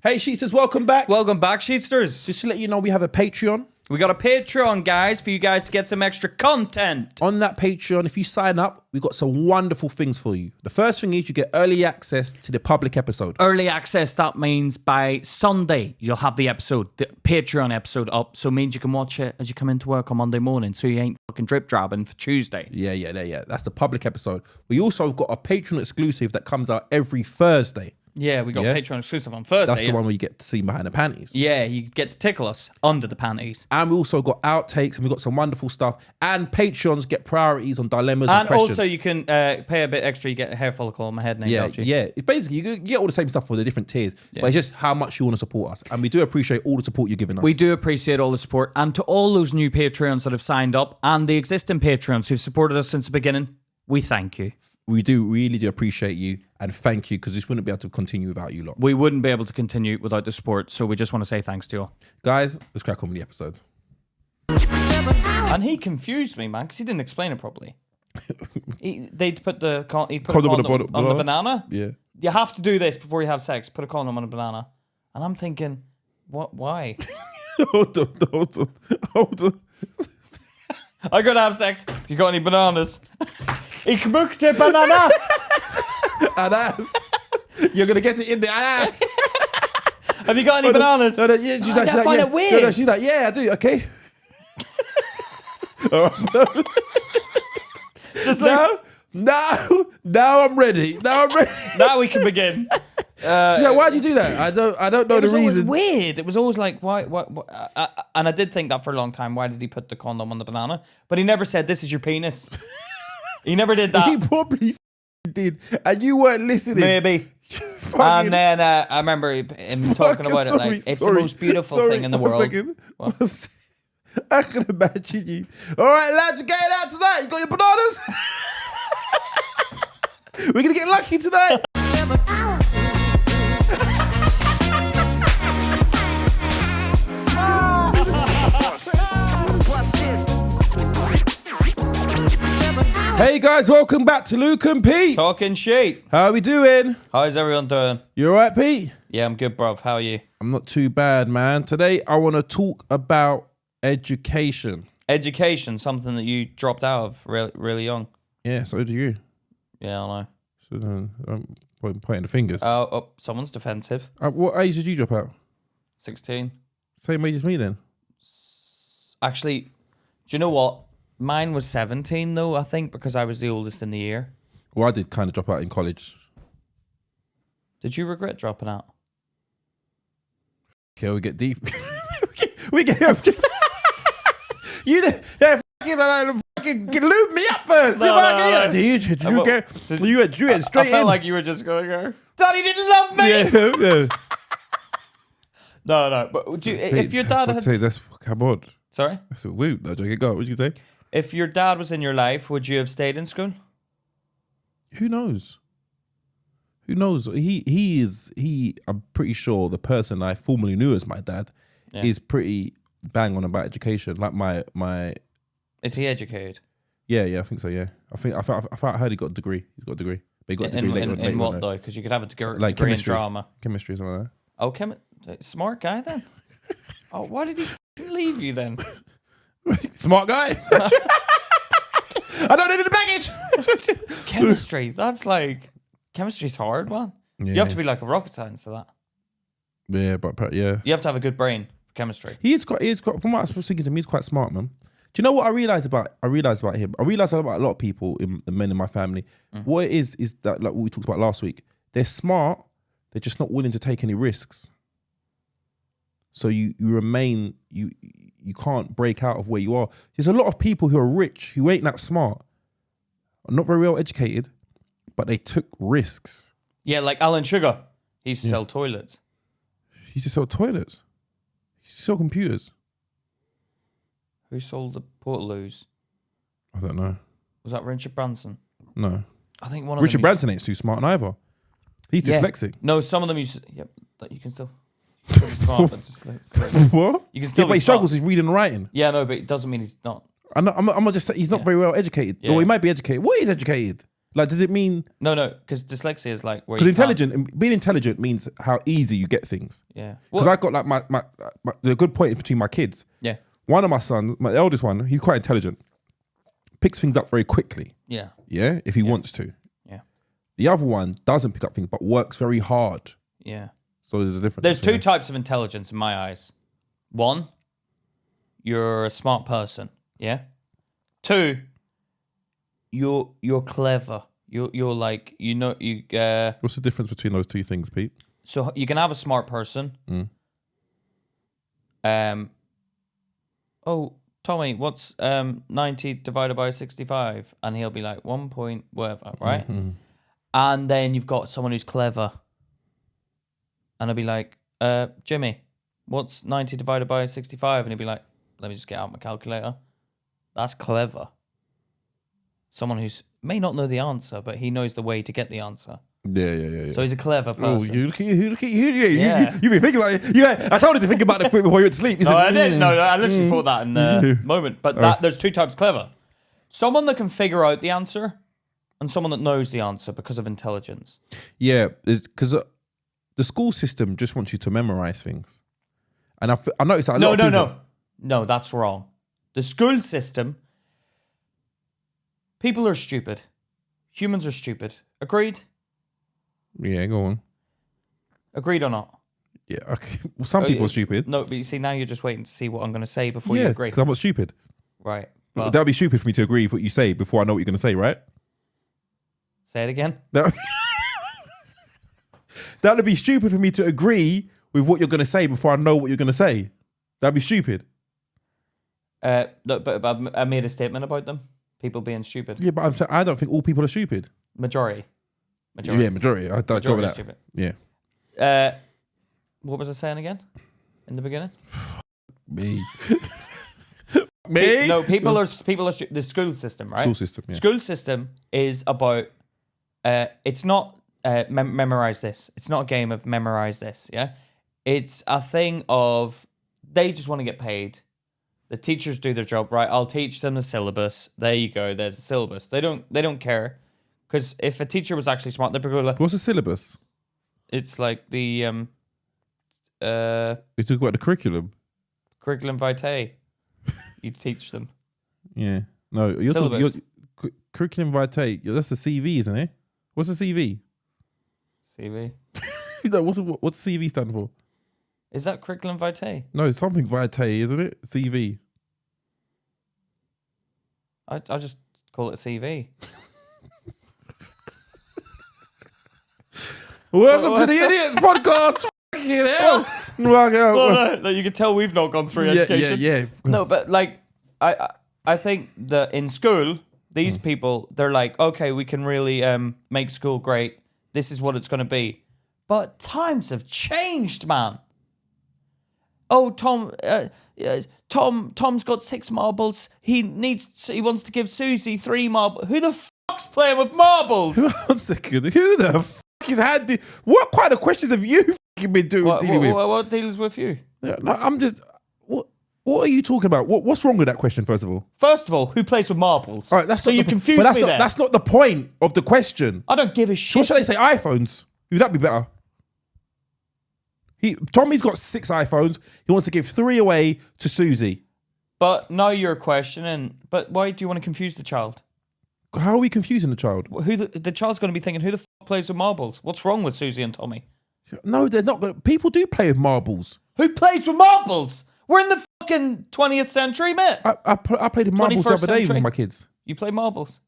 Hey, Sheetsters, welcome back. Welcome back, Sheetsters. Just to let you know, we have a Patreon. We got a Patreon, guys, for you guys to get some extra content. On that Patreon, if you sign up, we've got some wonderful things for you. The first thing is you get early access to the public episode. Early access, that means by Sunday, you'll have the Patreon episode up. So it means you can watch it as you come into work on Monday morning. So you ain't fucking drip-drabbing for Tuesday. Yeah. That's the public episode. We also have got a Patreon exclusive that comes out every Thursday. Yeah, we got Patreon exclusive on Thursday. That's the one where you get to see behind the panties. Yeah, you get to tickle us under the panties. And we also got outtakes and we've got some wonderful stuff. And Patrons get priorities on dilemmas and questions. questions. Also, you can pay a bit extra. You get a hair follicle on my head named after you. Yeah. It's basically, you get all the same stuff for the different tiers. Yeah. But it's just how much you want to support us. And we do appreciate all the support you're giving us. We do appreciate all the support. And to all those new Patreons that have signed up and the existing Patreons who've supported us since the beginning, we thank you. We really do appreciate you and thank you, because this wouldn't be able to continue without you lot. We wouldn't be able to continue without the support, so we just want to say thanks to you all. Guys, let's crack on with the episode. And he confused me, man, because he didn't explain it properly. They'd put a condom on the banana. Yeah. You have to do this before you have sex. Put a condom on a banana. And I'm thinking, what? Why? Hold on. I gotta have sex. If you got any bananas. Ich möchte bananas. Anas. You're going to get it in the ass. Have you got any bananas? No, yeah, she's like, I find it weird. No, she's like, yeah, I do. Okay. All right. Just like, now I'm ready. Now we can begin. She's like, why'd you do that? I don't know the reason. It was weird. It was always like, why? And I did think that for a long time. Why did he put the condom on the banana? But he never said, this is your penis. He never did that. He probably did. And you weren't listening. Maybe. And then I remember him talking about it like, it's the most beautiful thing in the world. I can imagine you. All right, lads, you're getting out tonight. You got your bananas? We're going to get lucky tonight. Hey guys, welcome back to Luke and Pete. Talking shit. How are we doing? How's everyone doing? You alright, Pete? Yeah, I'm good, bruv. How are you? I'm not too bad, man. Today I want to talk about education. Education, something that you dropped out of really young. Yeah, so do you. Yeah, I know. So I'm pointing the fingers. Oh, someone's defensive. What age did you drop out? 16. Same age as me then? Actually, do you know what? Mine was 17 though, I think, because I was the oldest in the year. Well, I did kind of drop out in college. Did you regret dropping out? Okay, we get deep. we get you fucking loop me up first. No. You went straight I felt like you were just going to go, Daddy didn't love me. Yeah. No. But if your dad had... say that's come on. Sorry? That's a whoop. No, joking. Go on. What did you say? If your dad was in your life, would you have stayed in school? Who knows? I'm pretty sure the person I formerly knew as my dad is pretty bang on about education. Like my. Is he educated? Yeah, I think so. Yeah, I heard he got a degree. He's got a degree, but he got a degree later in what though? Because you could have a degree like in drama, chemistry, something like that. Oh, smart guy then. Oh, why did he leave you then? Smart guy. I don't need the baggage. Chemistry. That's like, chemistry's hard, man. Yeah. You have to be like a rocket science to that. Yeah, but yeah. You have to have a good brain for chemistry. He is quite, from what I was thinking to me, he's quite smart, man. Do you know what I realised about him? I realised about a lot of people, the men in my family. What it is that, like what we talked about last week, they're smart, they're just not willing to take any risks. So you remain, you can't break out of where you are. There's a lot of people who are rich, who ain't that smart, are not very well educated, but they took risks. Yeah, like Alan Sugar. He used to sell toilets. He used to sell toilets. He used to sell computers. Who sold the Portaloos? I don't know. Was that Richard Branson? No. I think one of Richard them Branson ain't too smart either. He's dyslexic. No, some of them used to, you can still be smart, but just what? You can still but be he struggles with reading and writing. Yeah, no, but it doesn't mean he's not. I'm not just saying he's not very well educated. Yeah. Or he might be educated. What is educated? Like, does it mean... No, because dyslexia is like where Because being intelligent means how easy you get things. Yeah. Because I got like the good point between my kids. Yeah. One of my sons, my eldest one, he's quite intelligent. Picks things up very quickly. Yeah. Yeah, if he wants to. Yeah. The other one doesn't pick up things, but works very hard. Yeah. So there's a difference. There's two types of intelligence in my eyes. One, you're a smart person. Yeah. Two, you're clever. You're like, you know, What's the difference between those two things, Pete? So you can have a smart person. Oh, Tommy, what's 90 divided by 65? And he'll be like 1 point whatever, right? Mm-hmm. And then you've got someone who's clever. And I'll be like, Jimmy, what's 90 divided by 65? And he'll be like, let me just get out my calculator. That's clever. Someone who's may not know the answer, but he knows the way to get the answer. Yeah. So he's a clever person. Oh, look at you. You've been thinking like, I told you to think about it before you went to sleep. No, I didn't. No, I literally thought that in the moment. But there's two types of clever. Someone that can figure out the answer and someone that knows the answer because of intelligence. Yeah, because the school system just wants you to memorize things. And I noticed that a lot of people... No, that's wrong. The school system, people are stupid. Humans are stupid. Agreed? Yeah, go on. Agreed or not? Yeah, okay. Well, some people are stupid. No, but you see, now you're just waiting to see what I'm going to say before you agree. because I'm not stupid. Right. That would be stupid for me to agree with what you say before I know what you're going to say, right? Say it again. That would be stupid for me to agree with what you're going to say before I know what you're going to say. That'd be stupid. No, but I made a statement about them. People being stupid. Yeah, but I'm saying I don't think all people are stupid. Majority. Yeah, majority. I'd go with that. Stupid. Yeah. What was I saying again? In the beginning? Me. Me? No, people are the school system, right? School system, yeah. School system is about it's not memorize this. It's not a game of memorize this, yeah? It's a thing of they just want to get paid. The teachers do their job, right? I'll teach them the syllabus. There you go. There's the syllabus. They don't care. Because if a teacher was actually smart, they'd be like... What's the syllabus? It's like the... You talk about the curriculum? Curriculum vitae. You teach them. Yeah. No, you're syllabus. talking... Curriculum vitae. That's a CV, isn't it? What's a CV? CV. What's CV stand for? Is that curriculum vitae? No, it's something vitae, isn't it? CV. I just call it a CV. Welcome to the Idiots Podcast. Fucking hell. Well, no, you can tell we've not gone through education. Yeah. No, but like, I think that in school, these people, they're like, okay, we can really make school great. This is what it's going to be. But times have changed, man. Oh, Tom's got 6 marbles. He wants to give Susie 3 marbles. Who the fuck's playing with marbles? One second. Who the fuck has had the... What kind of questions have you fucking been dealing with? What deals with you? Yeah, no, I'm just... What are you talking about? What's wrong with that question, first of all? First of all, who plays with marbles? All right, that's so you confused me there. That's not the point of the question. I don't give a shit. So what should they say? iPhones? Would that be better? Tommy's got 6 iPhones. He wants to give 3 away to Susie. But now you're questioning. But why do you want to confuse the child? How are we confusing the child? Who the child's going to be thinking, who the fuck plays with marbles? What's wrong with Susie and Tommy? No, they're not. People do play with marbles. Who plays with marbles? We're in the fucking 20th century, mate. I played with marbles the other day with my kids. You play marbles?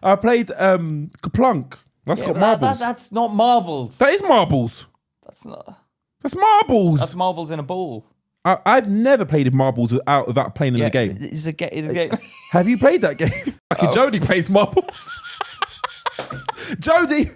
I played Kaplunk. That's got marbles. That's not marbles. That is marbles. That's not. That's marbles. That's marbles in a bowl. I've never played with marbles without playing in the game. It's a game. Have you played that game? Fucking Jody plays marbles. Jody's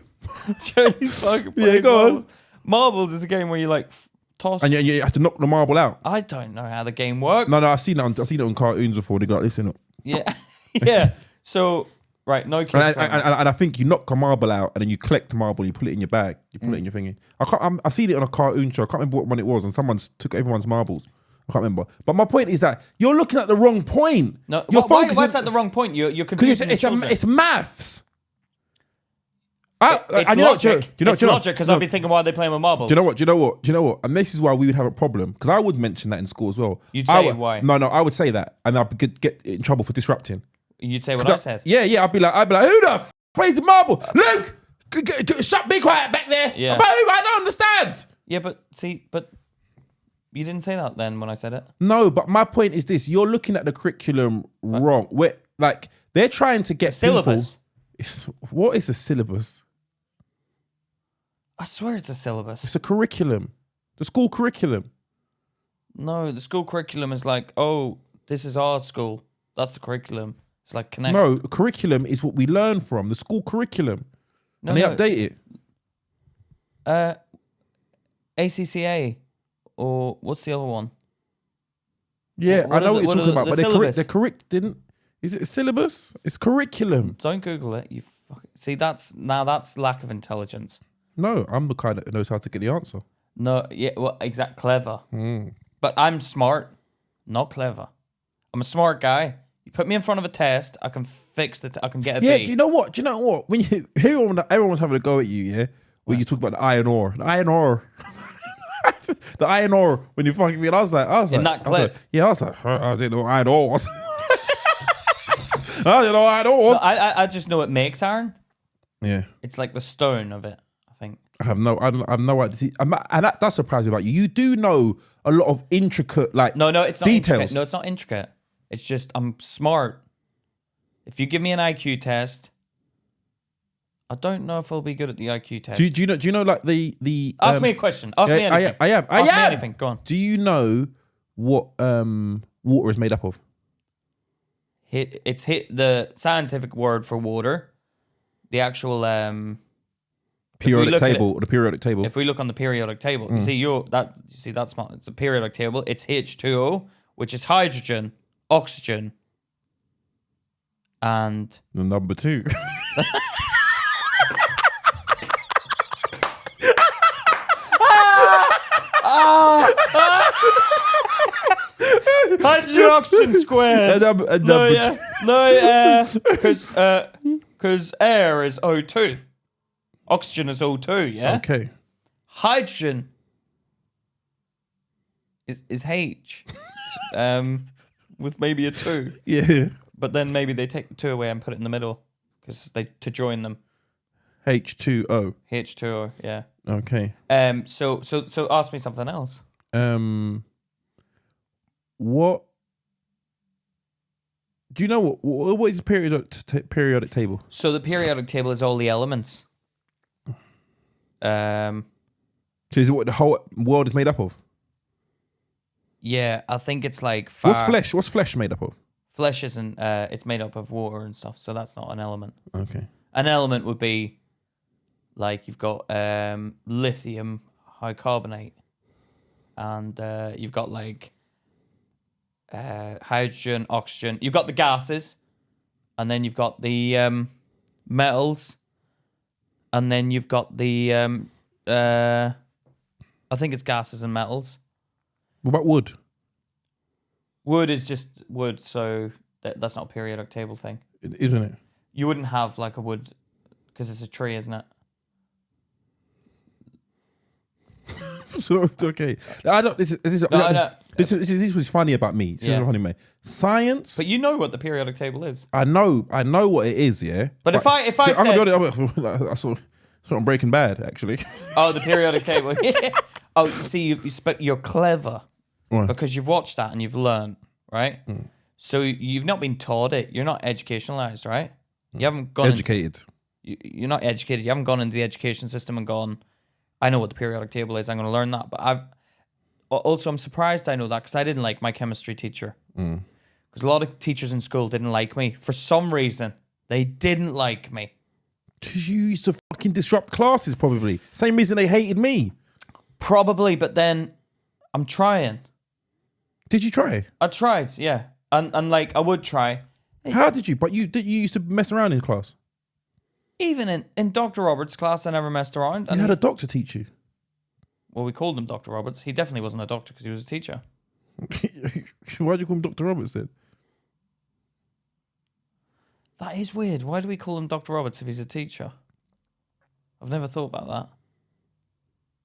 fucking plays marbles. Marbles is a game where you like toss. And you have to knock the marble out. I don't know how the game works. No, I've seen it on cartoons before. They go like, listen up. Yeah. Yeah. So, right, no kids. And I think you knock a marble out and then you collect the marble, you put it in your bag, you put it in your thingy. I've seen it on a cartoon show. I can't remember what one it was, and someone took everyone's marbles. I can't remember. But my point is that you're looking at the wrong point. No, you're why is that the wrong point? You're confusing it's maths. It's logic. It's logic because I'd be thinking, why are they playing with marbles? Do you know what? And this is why we would have a problem, because I would mention that in school as well. You'd say why? No, I would say that, and I'd get in trouble for disrupting. You'd say what I said. Yeah. I'd be like, who the plays the marble? Luke, shut, be quiet back there. Yeah. About who? I don't understand. Yeah, but you didn't say that then when I said it. No, but my point is this: you're looking at the curriculum wrong. Where like they're trying to get syllabus. What is a syllabus? I swear it's a syllabus. It's a curriculum. The school curriculum. No, the school curriculum is like, oh, this is our school. That's the curriculum. It's like connect. No, curriculum is what we learn from the school curriculum. And they update it. ACCA, or what's the other one? Yeah, I know what you're talking about, but syllabus? Is it a syllabus? It's curriculum. Don't Google it. See, that's lack of intelligence. No, I'm the kind that knows how to get the answer. No, yeah, well, clever. But I'm smart, not clever. I'm a smart guy. You put me in front of a test, I can fix it. I can get a B. Yeah, do you know what? When everyone's having a go at you, yeah, when you talk about the iron ore, the iron ore. When you fucking mean, I was like, in that clip. I was like, I didn't know iron ore was. I didn't know iron ore was. I just know it makes iron. Yeah, it's like the stone of it. I think. I have no idea. And that surprised me about you. You do know a lot of intricate, like no, it's not details. Intricate. No, it's not intricate. It's just I'm smart. If you give me an IQ test, I don't know if I'll be good at the IQ test. Do you know like the ask me a question. Ask me anything. I am. Ask me anything. Go on. Do you know what water is made up of? It's the scientific word for water. The actual periodic table or the periodic table. If we look on the periodic table, you see that's smart. It's a periodic table. It's H2O, which is hydrogen, oxygen, and the number 2. hydrogen oxygen squared. Because air is O2. Oxygen is O2, yeah? Okay. Hydrogen is H. With maybe a 2. Yeah. But then maybe they take the 2 away and put it in the middle to join them. H2O. H2O, yeah. Okay. So ask me something else. What do you know? What is a periodic table? So the periodic table is all the elements. So is it what the whole world is made up of? Yeah, I think it's like What's flesh made up of? Flesh isn't. It's made up of water and stuff, so that's not an element. Okay. An element would be like you've got lithium bicarbonate, and you've got like hydrogen, oxygen. You've got the gases, and then you've got the metals, and then you've got the I think it's gases and metals. What about wood? Wood is just wood, so that's not a periodic table thing, isn't it? You wouldn't have like a wood because it's a tree, isn't it? So okay, I don't. This was funny about me. This is funny, mate. Science, but you know what the periodic table is. I know what it is. Yeah, but if I said, I saw on Breaking Bad actually. Oh, the periodic table. Oh, see, you're clever because you've watched that and you've learned, right? So you've not been taught it. You're not educationalized, right? You haven't gone educated. You're not educated. You haven't gone into the education system and gone, I know what the periodic table is. I'm going to learn that. But I'm surprised I know that because I didn't like my chemistry teacher. Because a lot of teachers in school didn't like me. For some reason, they didn't like me. Because you used to fucking disrupt classes, probably. Same reason they hated me. Probably, but then I'm trying. Did you try? I tried, yeah. And like, I would try. How did you? But you used to mess around in class. Even in Dr. Roberts' class, I never messed around. You had a doctor teach you. Well, we called him Dr. Roberts. He definitely wasn't a doctor because he was a teacher. Why do you call him Dr. Robertson? That is weird. Why do we call him Dr. Roberts if he's a teacher? I've never thought about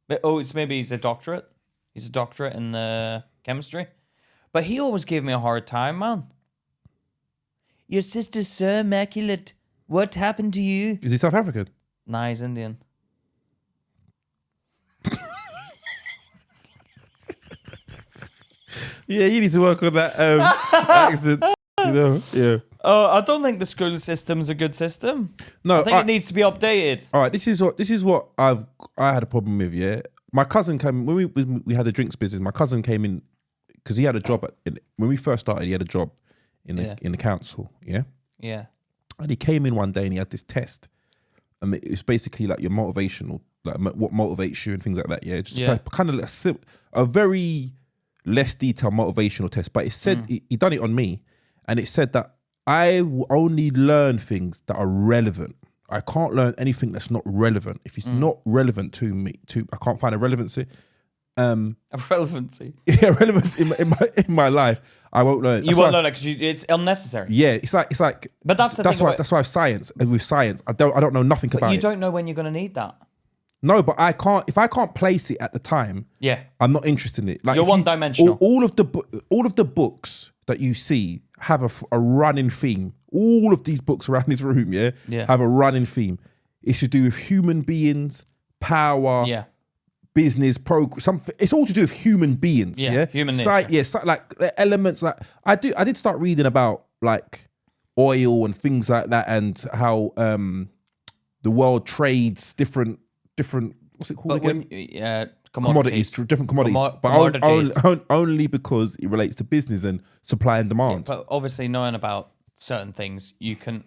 that. It's maybe he's a doctorate. He's a doctorate in chemistry. But he always gave me a hard time, man. Your sister's so immaculate. What happened to you? Is he South African? Nah, he's Indian. Yeah, you need to work on that accent. You know, yeah. Oh, I don't think the school system's a good system. No, I think it needs to be updated. All right, this is what I had a problem with. Yeah, my cousin came when we had a drinks business. My cousin came in because he had a job when we first started. He had a job in the council. Yeah, yeah. And he came in one day and he had this test, and it was basically like your motivational, like what motivates you and things like that. Yeah, just kind of like a very less detailed motivational test. But it said he done it on me, and it said that I will only learn things that are relevant. I can't learn anything that's not relevant. If it's not relevant to me, I can't find a relevancy. A relevancy. Yeah, relevance in my life, I won't learn. You won't learn it because it's unnecessary. Yeah, it's like. But that's the thing. That's why science. And with science, I don't know nothing about it. You don't know when you're going to need that. No, but I can't. If I can't place it at the time, I'm not interested in it. Like you're one-dimensional. All of the books that you see have a running theme. All of these books around this room, have a running theme. It's to do with human beings, power, business, something. It's all to do with human beings, human nature. Like elements. Like I did start reading about like oil and things like that, and how the world trades different. What's it called again? Commodities, different commodities, but only because it relates to business and supply and demand. Yeah, but obviously, knowing about certain things, you can,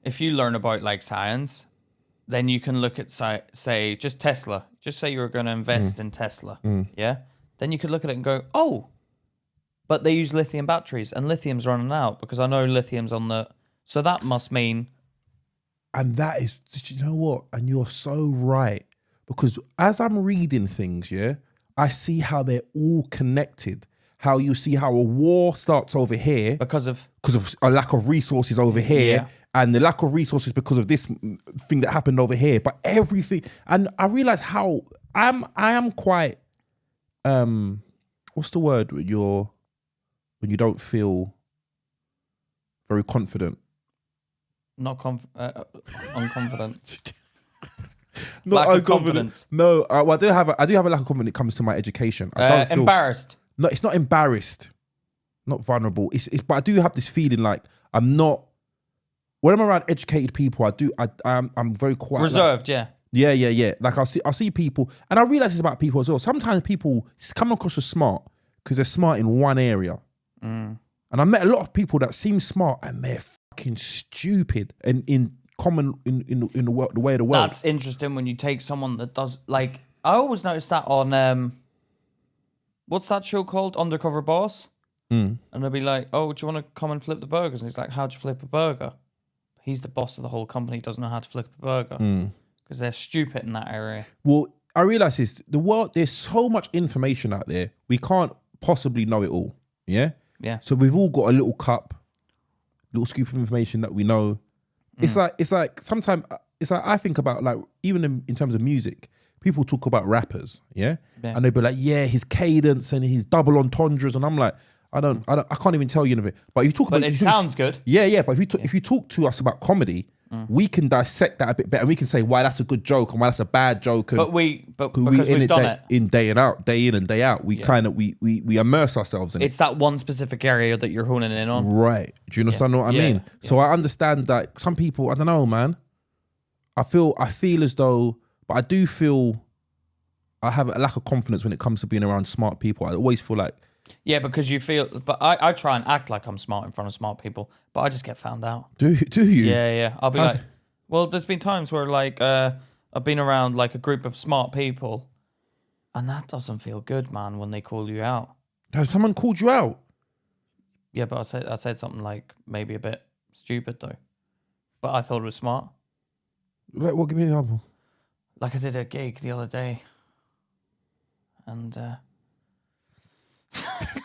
if you learn about like science, then you can look at say just Tesla. Just say you're going to invest in Tesla, yeah. Then you could look at it and go, oh, but they use lithium batteries, and lithium's running out because I know lithium's on the. So that must mean. And that is, you know what? And you're so right. Because as I'm reading things, I see how they're all connected. How you see how a war starts over here. Because of a lack of resources over here. And the lack of resources because of this thing that happened over here. But everything. And I realize how I am quite, what's the word when you don't feel very confident? Not unconfident. Not lack of confidence. No, well, I do have a lack of confidence when it comes to my education. I don't feel embarrassed. No, it's not embarrassed. Not vulnerable. But I do have this feeling like I'm not. When I'm around educated people, I'm very quiet. Reserved, like, yeah. Like I'll see people, and I realize it's about people as well. Sometimes people come across as smart because they're smart in one area, and I met a lot of people that seem smart and they're fucking stupid and in the way of the world. That's interesting when you take someone that does, like, I always notice that on what's that show called, Undercover Boss, and they'll be like, oh, do you want to come and flip the burgers? And he's like, how'd you flip a burger? He's the boss of the whole company, doesn't know how to flip a burger because they're stupid in that area. Well, I realize the world, there's so much information out there, we can't possibly know it all. Yeah So we've all got a little little scoop of information that we know. It's like sometimes it's like I think about, like, even in terms of music, people talk about rappers, and they'd be like, his cadence and his double entendres, and I'm like, I can't even tell you anything. But if you talk about, it sounds good. Yeah. But if you talk to us about comedy, we can dissect that a bit better. We can say why that's a good joke and why that's a bad joke. And because we've done it in day in and day out, we kind of we immerse ourselves in it. It's that one specific area that you're honing in on, right? Do you understand what I mean? Yeah. So I understand that some people, I don't know, man. I feel as though, but I do feel I have a lack of confidence when it comes to being around smart people. I always feel like. Yeah, because you feel, but I try and act like I'm smart in front of smart people, but I just get found out. Do you? Yeah. I'll be like, well, there's been times where, like, I've been around like a group of smart people, and that doesn't feel good, man, when they call you out. Has someone called you out? Yeah, but I said something like maybe a bit stupid though, but I thought it was smart. Like what? Give me an example. Like I did a gig the other day, and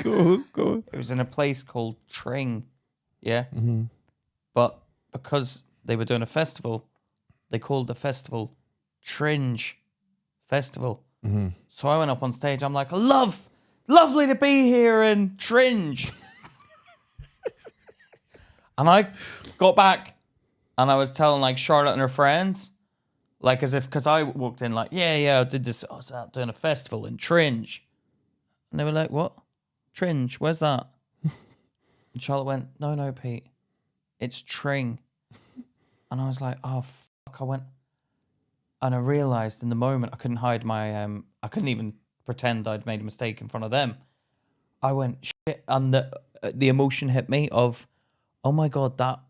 Go on. It was in a place called Tring. Yeah. Mm-hmm. But because they were doing a festival, they called the festival Tringe Festival. Mm-hmm. So I went up on stage. I'm like, lovely to be here in Tringe. And I got back and I was telling like Charlotte and her friends, like as if, because I walked in like, yeah, I did this. I was out doing a festival in Tringe. And they were like, what? Tringe, where's that? And Charlotte went, no, Pete. It's Tring. And I was like, oh, fuck. I went, and I realised in the moment I couldn't hide my, I couldn't even pretend I'd made a mistake in front of them. I went, shit. And the emotion hit me of, oh my God, that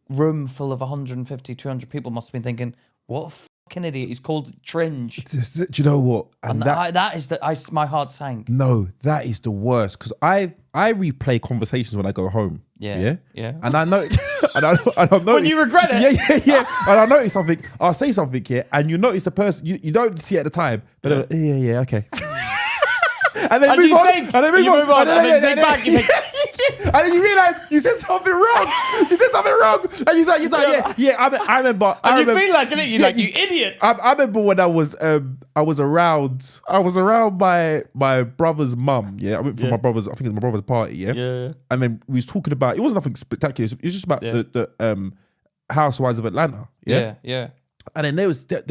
room full of 150, 200 people must have been thinking, what a fucking idiot. He's called Tringe. Do you know what? And that is my heart sank. No, that is the worst. Because I replay conversations when I go home. Yeah. And I know, and I notice, when you regret it. Yeah. And I notice something. I'll say something here, and you notice the person. You don't see it at the time, but they're like, yeah, okay. And then move on. And then move on. And then think back. You think. And then you realise you said something wrong. And you're like, yeah. I remember. And you feel like it. You're like, you idiot. I remember when I was around my brother's mum. Yeah, I went for my brother's. I think it was my brother's party. Yeah. And then we was talking about. It wasn't nothing spectacular. It was just about the Housewives of Atlanta. Yeah. And then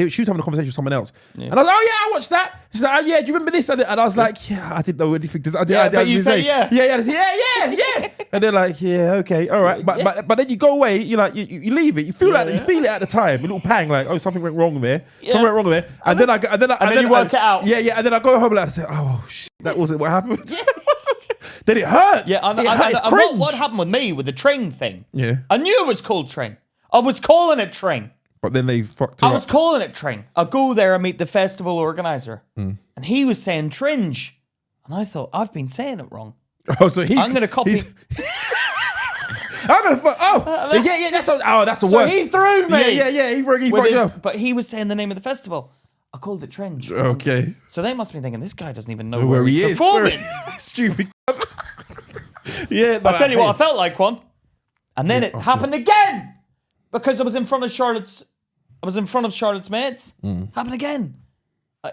she was having a conversation with someone else. Yeah. And I was like, oh yeah, I watched that. She's like, oh yeah, do you remember this? And I was like, yeah, I didn't know anything. But you say yeah. Yeah. And they're like, yeah, okay, all right. But then you go away, you like, you leave it. You feel like, you feel it at the time, a little pang, like, oh, something went wrong there. And then you work it out. Yeah. And then I go home and I say, oh shit, that wasn't what happened. Then it hurts. Yeah, and what happened with me with the Tring thing? Yeah. I knew it was called Tring. I was calling it Tring. But then they fucked it up. I was calling it Tring. I'll go there and meet the festival organizer. And he was saying Tringe. And I thought, I've been saying it wrong. Oh, so I'm going to copy. I'm going to fuck. Oh, yeah, that's the worst. So he threw me. Yeah, he fucked it up. But he was saying the name of the festival. I called it Tringe. Okay. So they must be thinking, this guy doesn't even know where he is performing. Stupid. Yeah. I'll tell you what, I felt like one. And then it happened again. Because I was in front of Charlotte's mates. Happened again.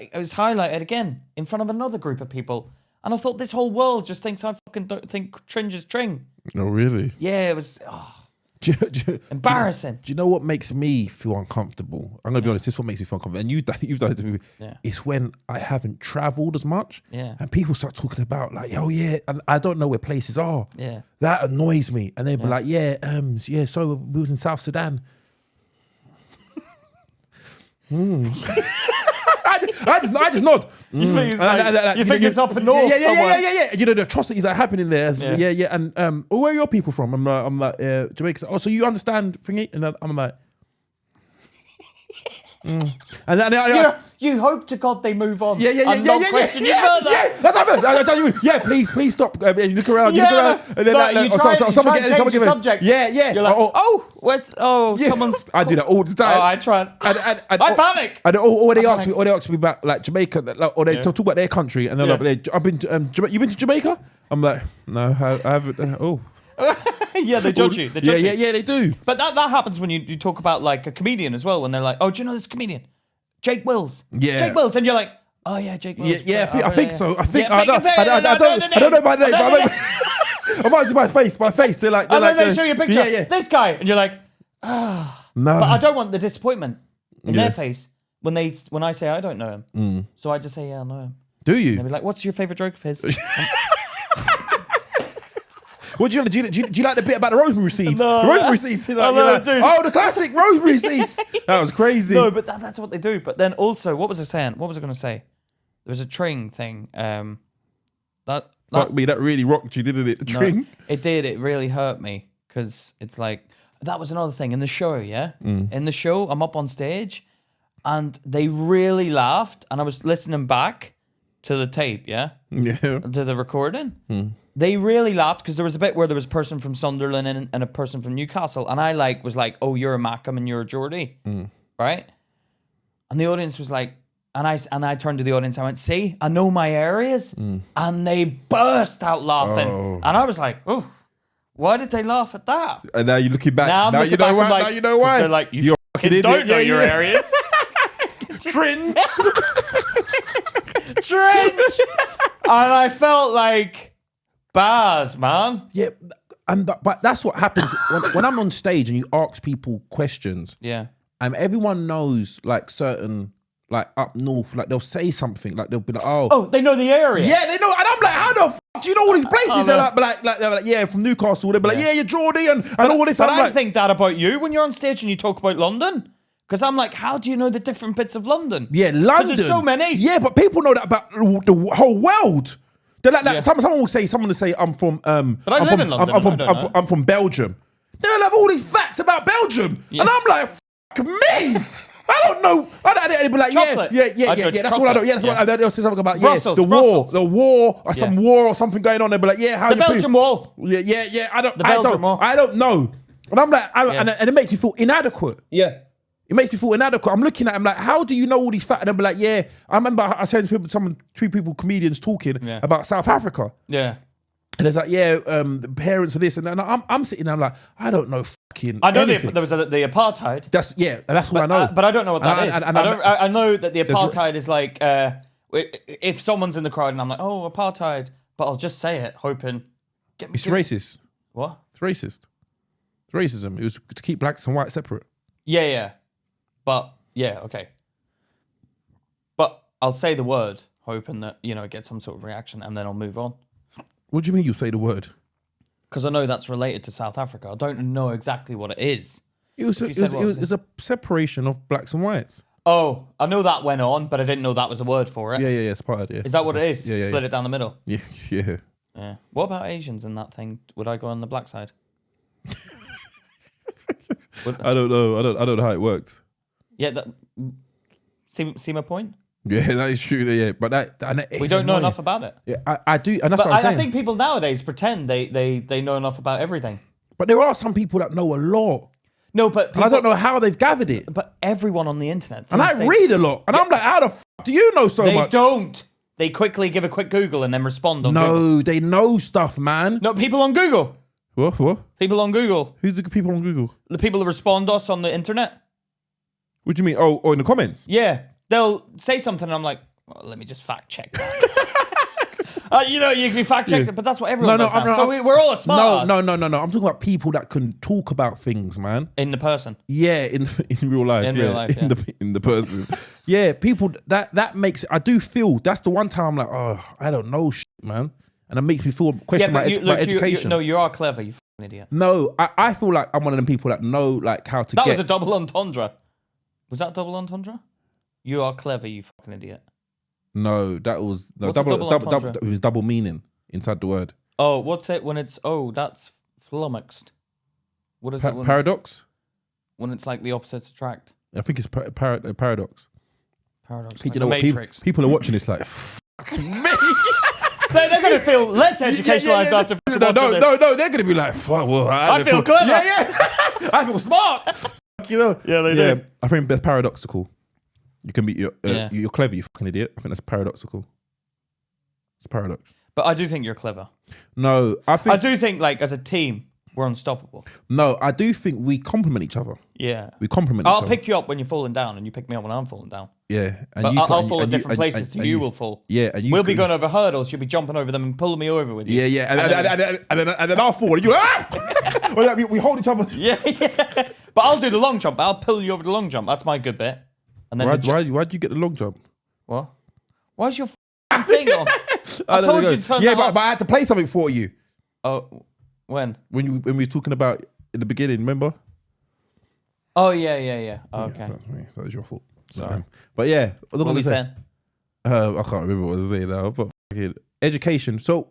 It was highlighted again in front of another group of people. And I thought, this whole world just thinks I fucking don't think Tringe is Tring. Oh, really? Yeah, it was embarrassing. Do you know what makes me feel uncomfortable? I'm going to be honest, this is what makes me feel uncomfortable. And you've done it to me. Yeah. It's when I haven't travelled as much. Yeah. And people start talking about like, oh yeah, and I don't know where places are. Yeah. That annoys me. And they'll be like, so we was in South Sudan. I just nod. You think it's up north somewhere? Yeah. You know the atrocities that are happening there. Yeah. And where are your people from? I'm like Jamaica. Oh, so you understand thingy? And then I'm like, And you hope to God they move on. Yeah. Not question you further. Yeah, that's happened. I tell you, please stop. You look around. And then you try and change the subject. Yeah. You're like, someone's. I do that all the time. Oh, I try. I panic. And or they ask me about like Jamaica, or they talk about their country, and they're like, I've been. You been to Jamaica? I'm like, no, I haven't. Yeah, they judge you. Yeah, they do. But that happens when you talk about like a comedian as well. When they're like, oh, do you know this comedian, Jake Wills? Yeah, Jake Wills, and you're like, oh yeah, Jake Wills. Yeah, I think so. I don't know my name. But I might see my face. They're like, and then they show you a picture. Yeah. This guy, and you're like, no. But I don't want the disappointment in their face when I say I don't know him. So I just say, yeah, I know him. Do you? And they'll be like, what's your favorite joke of his? What do you like the bit about the rosemary seeds? No. The rosemary seeds. Dude. Oh, the classic rosemary seeds. That was crazy. No, but that's what they do. But then also, what was I saying? What was I going to say? There was a Tring thing. Fuck me, that really rocked you, didn't it? The Tring. No, it did. It really hurt me because it's like that was another thing in the show. Yeah, in the show, I'm up on stage, and they really laughed, and I was listening back to the tape. Yeah, to the recording. They really laughed because there was a bit where there was a person from Sunderland and a person from Newcastle. And I was like, oh, you're a Mackham and you're a Geordie. Right? And the audience was like, And I turned to the audience. I went, "See, I know my areas," and they burst out laughing. Oh. And I was like, "Oh, why did they laugh at that?" And now you're looking back. Now I'm looking you know back, why. I'm like, Now you know why. They're like, You're fucking don't know your areas. Cringe. Cringe. And I felt like bad, man. Yeah, but that's what happens when I'm on stage and you ask people questions. Yeah. And everyone knows like certain like up north, like they'll say something, like they'll be like, Oh, they know the area. yeah, they know. And I'm like, how the fuck do you know all these places? They're like, yeah, from Newcastle. They'll be like, yeah, you're Geordie and all this. But I'm I like, think that about you when you're on stage and you talk about London. Because I'm like, how do you know the different bits of London? yeah, London. there's so many. Yeah, but people know that about the whole world. They're like, Yeah. someone will say, I'm from, But I live in London, I'm from Belgium. They'll have all these facts about Belgium. Yeah. And I'm like, fuck me. I don't know. They'd be like, Chocolate. yeah. I judge That's what I know. Yeah, that's chocolate. what they'll say something about. Brussels, the Brussels. war, or some war or something going on. They'll be like, yeah, how The you Belgian Wall. Yeah. The Belgian Wall. I don't know. And I'm like, and it makes me feel inadequate. Yeah. It makes me feel inadequate. I'm looking at him like, how do you know all these facts? And they'll be like, yeah. I remember I said to people, two comedians talking about South Africa. Yeah. And it's like, yeah, the parents of this. And then I'm sitting there, I'm like, I don't know fucking I know anything. there was the apartheid. That's what I know. But I don't know what that is. And I know that the apartheid is like, if someone's in the crowd and I'm like, oh, apartheid, but I'll just say it, hoping. It's racist. What? It's racist. It's racism. It was to keep blacks and whites separate. Yeah. But, yeah, okay. But I'll say the word, hoping that, it gets some sort of reaction, and then I'll move on. What do you mean you say the word? Because I know that's related to South Africa. I don't know exactly what it is. It was a separation of blacks and whites. Oh, I know that went on, but I didn't know that was a word for it. Yeah, it's part of it. Yeah. Is that what it is? Yeah, Split it down the middle? Yeah. Yeah. What about Asians in that thing? Would I go on the black side? I don't know. I don't know how it worked. Yeah. See my point? Yeah, that is true. Yeah, but that we don't know enough about it. Yeah, I do, and that's what I'm saying. I think people nowadays pretend they know enough about everything. But there are some people that know a lot. No, but I don't know how they've gathered it. But everyone on the internet, and I read a lot, and I'm like, how the fuck do you know so much? They don't. They quickly give a quick Google and then respond on Google. No, they know stuff, man. No, people on Google. What? People on Google. Who's the people on Google? The people that respond us on the internet. What do you mean? Oh, in the comments? Yeah. They'll say something and I'm like, well, let me just fact check that. You can be fact checked, but that's what everyone does now. So we're all a smart. No. I'm talking about people that can talk about things, man. In the person. Yeah, in real life. In real life, in the person. Yeah, people that makes it. I do feel that's the one time I'm like, oh, I don't know shit, man, and it makes me feel question my education. You are clever, you fucking idiot. No, I feel like I'm one of them people that know like how to. That was a double entendre. Was that double entendre? You are clever, you fucking idiot. No, that was What's double. It was double meaning inside the word. Oh, what's it when it's that's flummoxed? What is it? Paradox. When it's like the opposites attract. I think it's paradox. Paradox. You like know what? Matrix. People are watching this like, fuck me. They're going to feel less educationalized after watching this. No. They're going to be like, fuck. Well, I feel clever. Yeah. I feel smart. Yeah, they do. I think that's paradoxical. You can be you're clever, you fucking idiot. I think that's paradoxical. It's a paradox. But I do think you're clever. No, I do think like as a team we're unstoppable. No, I do think we complement each other. Yeah, we complement. Each I'll other. pick you up when you're falling down, and you pick me up when I'm falling down. Yeah, and but I'll fall at different places. You will fall. Yeah, and we'll be going over hurdles. You'll be jumping over them and pulling me over with you. Yeah, and then I'll fall, and you we hold each other. Yeah. But I'll do the long jump. I'll pull you over the long jump. That's my good bit. And then why'd you get the long jump? What? Why's your thing on? I told you to turn that off. But I had to play something for you. Oh, when? When we were talking about in the beginning, remember? Oh yeah. Oh, okay. That was your fault. Sorry. But yeah, what were we saying? I can't remember what I was saying now. But education. So,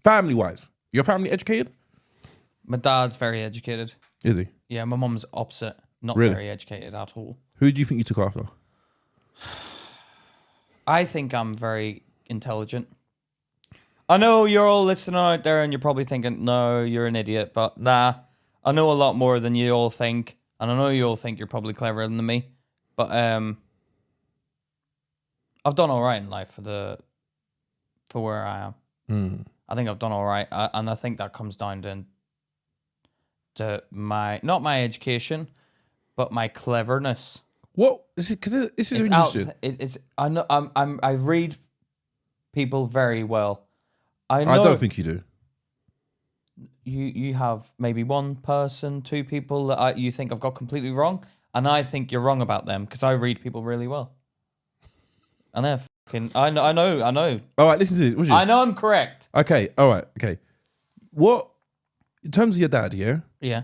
family wise, your family educated? My dad's very educated. Is he? Yeah, my mum's opposite. Not Really? very educated at all. Who do you think you took after? I think I'm very intelligent. I know you're all listening out there and you're probably thinking, no, you're an idiot. But nah, I know a lot more than you all think. And I know you all think you're probably cleverer than me. But I've done all right in life for where I am. I think I've done all right, and I think that comes down to my not my education, but my cleverness. What? Because this is interesting. I know I read people very well. I know. I don't think you do. You have maybe one person, two people that you think I've got completely wrong, and I think you're wrong about them because I read people really well. And they're fucking. I know. All right, listen to this. I know I'm correct. Okay. All right. Okay. What? In terms of your dad, yeah. Yeah.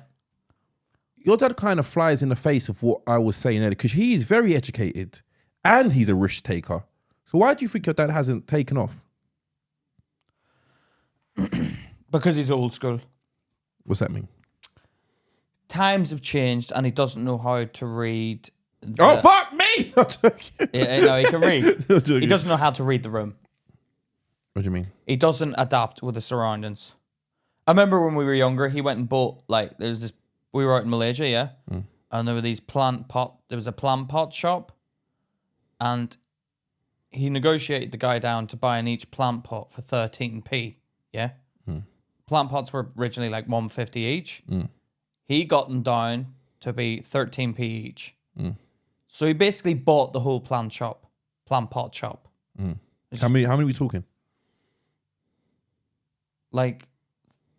Your dad kind of flies in the face of what I was saying earlier because he is very educated and he's a risk taker. So why do you think your dad hasn't taken off? Because he's old school. What's that mean? Times have changed and he doesn't know how to read. Oh, fuck me! No, he can read. He doesn't know how to read the room. What do you mean? He doesn't adapt with the surroundings. I remember when we were younger, he went and bought, like, there's this, we were out in Malaysia, yeah? And there were these there was a plant pot shop, and he negotiated the guy down to buying each plant pot for 13p, yeah? Plant pots were originally like 150 each. He got them down to be 13p each. So he basically bought the whole plant pot shop. How many are we talking? Like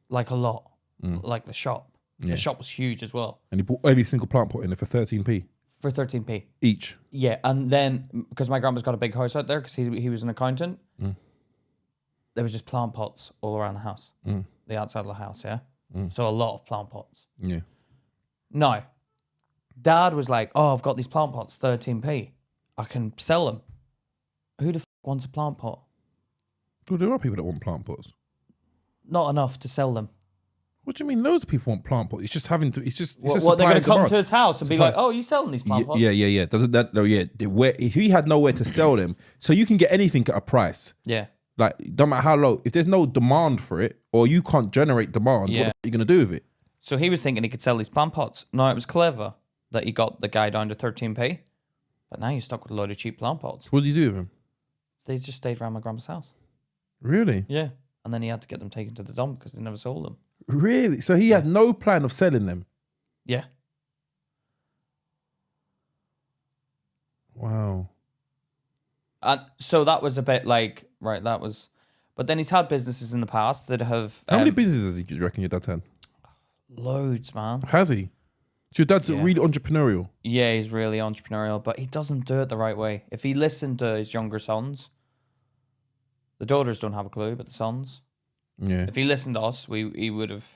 a lot. Like the shop. Yeah. The shop was huge as well. And he bought every single plant pot in there for 13p? For 13p. Each? Yeah, and then, because my grandma's got a big house out there, because he was an accountant, there was just plant pots all around the house. The outside of the house, yeah? So a lot of plant pots. Yeah. No. Dad was like, oh, I've got these plant pots, 13p. I can sell them. Who the wants a plant pot? Well, there are people that want plant pots. Not enough to sell them. What do you mean? Loads of people want plant pots. It's just having to. It's just. It's What they're going to come to his house and be like, "Oh, you selling these plant pots?" Yeah. He had nowhere to sell them, so you can get anything at a price. Yeah. Like, don't matter how low. If there's no demand for it, or you can't generate demand, what the fuck are you going to do with it? So he was thinking he could sell these plant pots. No, it was clever that he got the guy down to 13p, but now you're stuck with a load of cheap plant pots. What did you do with them? They just stayed around my grandma's house. Really? Yeah. And then he had to get them taken to the dump because they never sold them. Really? So he had no plan of selling them? Yeah. Wow. And so that was a bit like, right, that was... But then he's had businesses in the past that have... How many businesses do you reckon your dad's had? Loads, man. Has he? So your dad's really entrepreneurial? Yeah, he's really entrepreneurial, but he doesn't do it the right way. If he listened to his younger sons, the daughters don't have a clue, but the sons... Yeah. If he listened to us, he would have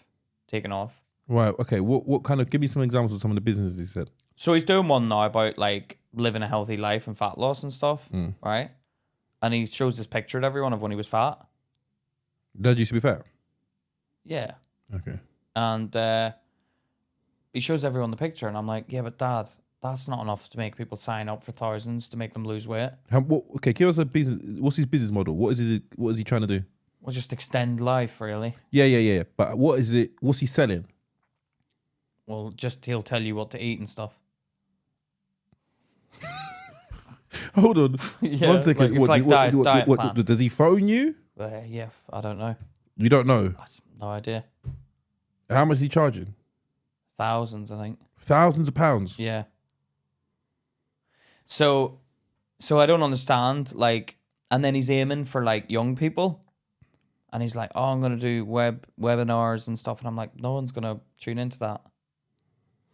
taken off. Right. Okay. What kind of? Give me some examples of some of the businesses he said. So he's doing one now about like living a healthy life and fat loss and stuff, right? And he shows this picture to everyone of when he was fat. Dad used to be fat. Yeah. Okay. And he shows everyone the picture, and I'm like, yeah, but Dad, that's not enough to make people sign up for thousands to make them lose weight. Okay. Give us a business. What's his business model? What is he trying to do? Well, just extend life, really. Yeah. But what is it? What's he selling? Well, just he'll tell you what to eat and stuff. Hold on. Yeah, 1 second. like it's diet plan. Does he phone you? Yeah, I don't know. You don't know? No idea. How much is he charging? Thousands, I think. Thousands of pounds? Yeah. So I don't understand, like, and then he's aiming for like young people. And he's like, oh, I'm going to do webinars and stuff. And I'm like, no one's going to tune into that.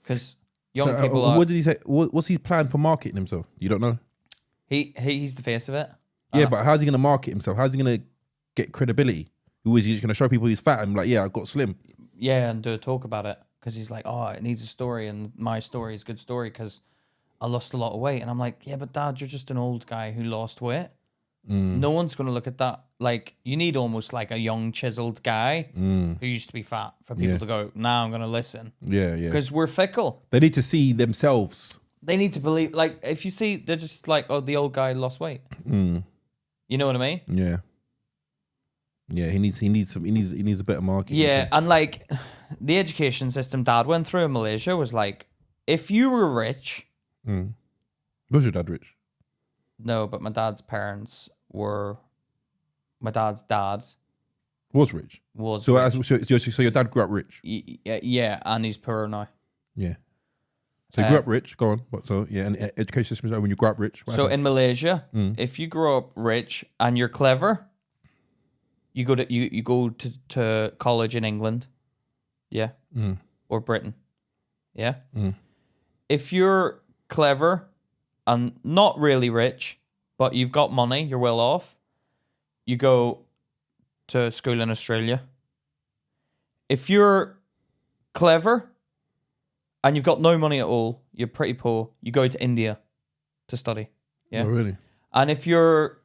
Because young people are... What did he say? What's his plan for marketing himself? You don't know? He's the face of it. Yeah, but how's he going to market himself? How's he going to get credibility? Who is he just going to show people he's fat and like, yeah, I got slim? Yeah, and do a talk about it. Because he's like, oh, it needs a story. And my story is a good story because I lost a lot of weight. And I'm like, yeah, but Dad, you're just an old guy who lost weight. No one's going to look at that. Like, you need almost like a young, chiseled guy who used to be fat for people to go, now I'm going to listen. Yeah. Because we're fickle. They need to see themselves. They need to believe, like, if you see, they're just like, oh, the old guy lost weight. You know what I mean? Yeah. Yeah, he needs a better marketing. Yeah, and like, the education system Dad went through in Malaysia was like, if you were rich... Was your dad rich? No, but my dad's parents were. My dad's dad Was rich. was. So, rich. so your dad grew up rich. Yeah, and he's poor now. Yeah. So you grew up rich. Go on. So yeah, and education system is when you grow up rich. So in Malaysia, if you grow up rich and you're clever, you go to college in England, yeah, or Britain, yeah. If you're clever and not really rich, but you've got money, you're well off, you go to school in Australia. If you're clever and you've got no money at all, you're pretty poor, you go to India to study. Yeah. Oh, really? And if you're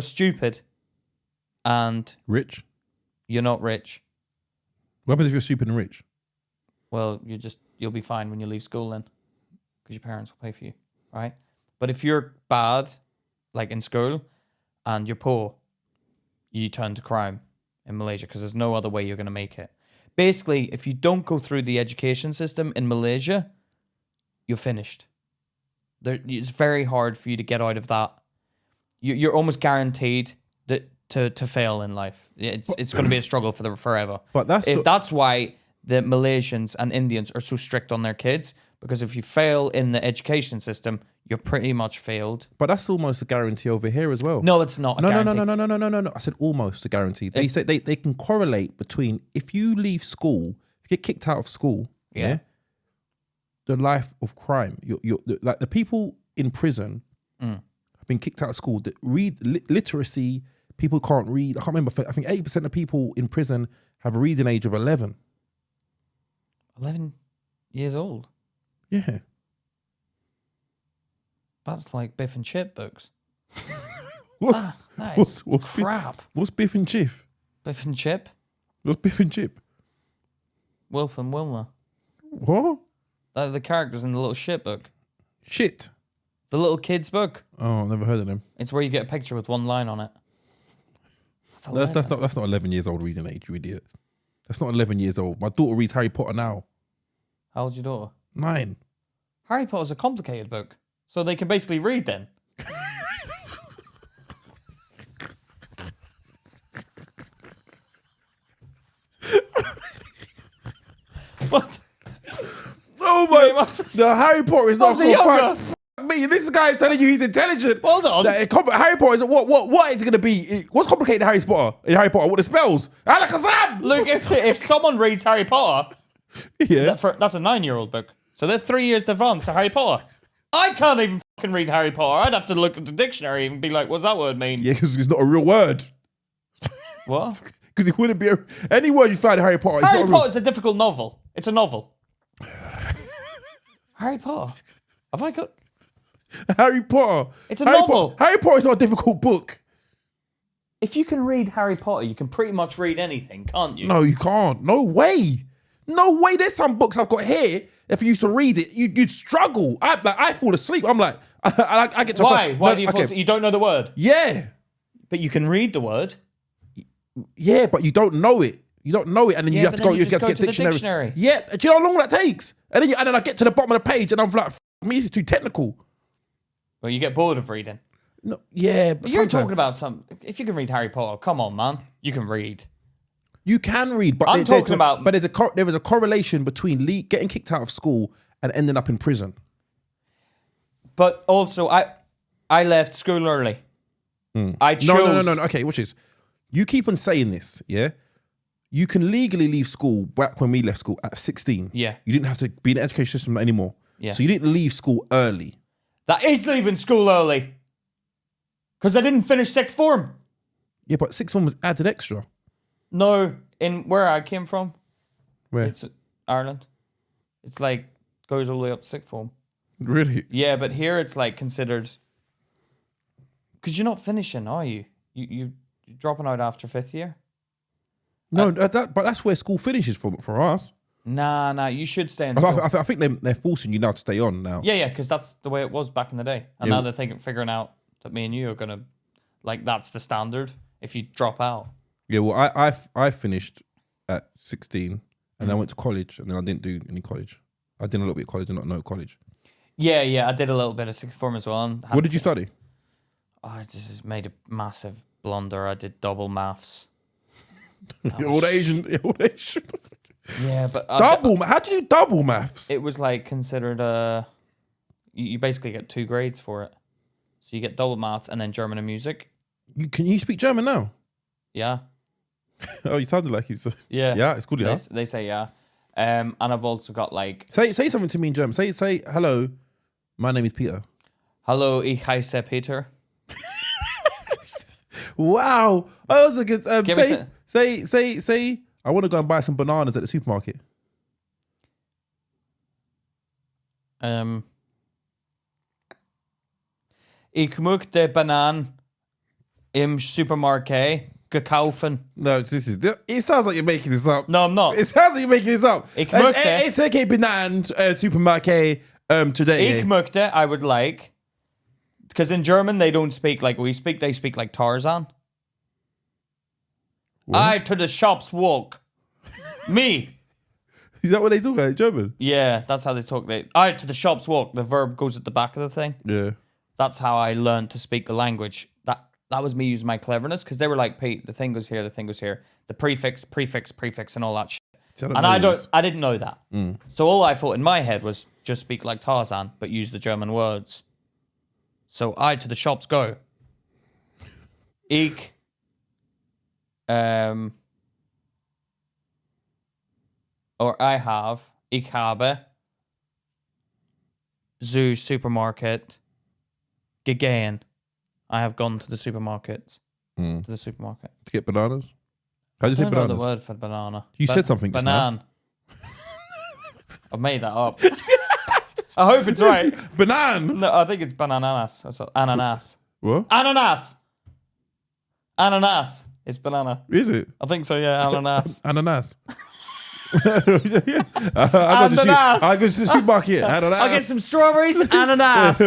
stupid and Rich? you're not rich, What happens if you're stupid and rich? well, you'll be fine when you leave school then, because your parents will pay for you, right? But if you're bad, like in school, and you're poor, you turn to crime in Malaysia because there's no other way you're going to make it. Basically, if you don't go through the education system in Malaysia, you're finished. It's very hard for you to get out of that. You're almost guaranteed that to fail in life. It's going to be a struggle forever. But that's why the Malaysians and Indians are so strict on their kids, because if you fail in the education system, you're pretty much failed. But that's almost a guarantee over here as well. No, it's not. No. I said almost a guarantee. They say they can correlate between if you leave school, if you get kicked out of school, the life of crime. You're like the people in prison have been kicked out of school. That literacy, people can't read. I can't remember. I think 80% of people in prison have a reading age of 11. 11 years old. Yeah. That's like Biff and Chip books. What's crap. What's Biff and Chip? Biff and Chip? What's Biff and Chip? Wilf and Wilma. What? They're the characters in the little shit book. Shit. The little kids book. Oh, I've never heard of them. It's where you get a picture with one line on it. That's not 11 years old reading age, you idiot. That's not 11 years old. My daughter reads Harry Potter now. How old's your daughter? 9. Harry Potter's a complicated book. So they can basically read then. What? Oh my! No, Harry Potter is not younger. Me. This guy is telling you he's intelligent. Hold on. Harry Potter is what is it going to be? What's complicated in Harry Potter? What the spells? Alakazam! Look, if someone reads Harry Potter, yeah, that's a 9-year-old book. So they're 3 years advanced to Harry Potter. I can't even fucking read Harry Potter. I'd have to look at the dictionary and be like, what's that word mean? Yeah, because it's not a real word. What? Because it wouldn't be any word you find in Harry Potter. Harry Potter is a difficult novel. It's a novel. Harry Potter. Have I got... Harry Potter. It's a novel. Harry Potter is not a difficult book. If you can read Harry Potter, you can pretty much read anything, can't you? No, you can't. No way. No way. There's some books I've got here. If you used to read it, you'd struggle. I fall asleep. I'm like, I get to... Why? Why do you fall asleep? You don't know the word? Yeah. But you can read the word. Yeah, but you don't know it. You don't know it, and then you have to go. You have to get dictionary. Yeah, do you know how long that takes? And then I get to the bottom of the page, and I'm like, me, this is too technical. Well, you get bored of reading. No, yeah, but you're talking about some. If you can read Harry Potter, come on, man, you can read. You can read, but I'm talking about. But there is a correlation between getting kicked out of school and ending up in prison. But also, I left school early. I chose. No. Okay, watch this. You keep on saying this, yeah? You can legally leave school back when we left school at 16. Yeah. You didn't have to be in the education system anymore. Yeah. So you didn't leave school early. That is leaving school early. Because I didn't finish sixth form. Yeah, but sixth form was added extra. No, in where I came from. Where? It's Ireland. It's like, goes all the way up to sixth form. Really? Yeah, but here it's like considered... Because you're not finishing, are you? You're dropping out after 5th year? No, but that's where school finishes for us. Nah, you should stay in school. I think they're forcing you now to stay on now. Yeah, because that's the way it was back in the day. And now they're figuring out that me and you are going to, like, that's the standard if you drop out. Yeah, well, I finished at 16 and I went to college and then I didn't do any college. I did a little bit of college and not no college. Yeah. I did a little bit of sixth form as well. What did you study? I just made a massive blunder. I did double maths. All the Asian. Yeah, but Double. How do you do double maths? it was like considered you basically get 2 grades for it. So you get double maths and then German and music. Can you speak German now? Yeah. Oh, you sounded like you. Yeah. Yeah, it's good. Yeah. They say yeah. And I've also got like Say something to me in German. Say hello. My name is Peter. Hallo, ich heiße Peter. Wow. I was like, say. I want to go and buy some bananas at the supermarket. Ich möchte Bananen im Supermarkt gekaufen. No, it sounds like you're making this up. No, I'm not. It sounds like you're making this up. Ich möchte. It's okay, bananen supermarket today. Ich möchte, I would like. Because in German, they don't speak like we speak. They speak like Tarzan. What? I to the shops walk. Me. Is that what they talk about in German? Yeah, that's how they talk. I to the shops walk. The verb goes at the back of the thing. Yeah. That's how I learned to speak the language. That was me using my cleverness because they were like, Pete, the thing goes here, the thing goes here. The prefix, and all that shit. And I didn't know that. So all I thought in my head was just speak like Tarzan, but use the German words. So I to the shops go. Ich ich habe zu Supermarket gegangen. I have gone to the supermarket. To the supermarket. To get bananas? How do you say I don't know bananas? the word for banana. You said something just now. Banan. I've made that up. I hope it's right. Banan? No, I think it's bananas. Ananas. What? Ananas. Ananas. It's banana. Is it? I think so, yeah. Ananas. Ananas. Ananas. I go to the supermarket. Ananas. I'll get some strawberries. Ananas.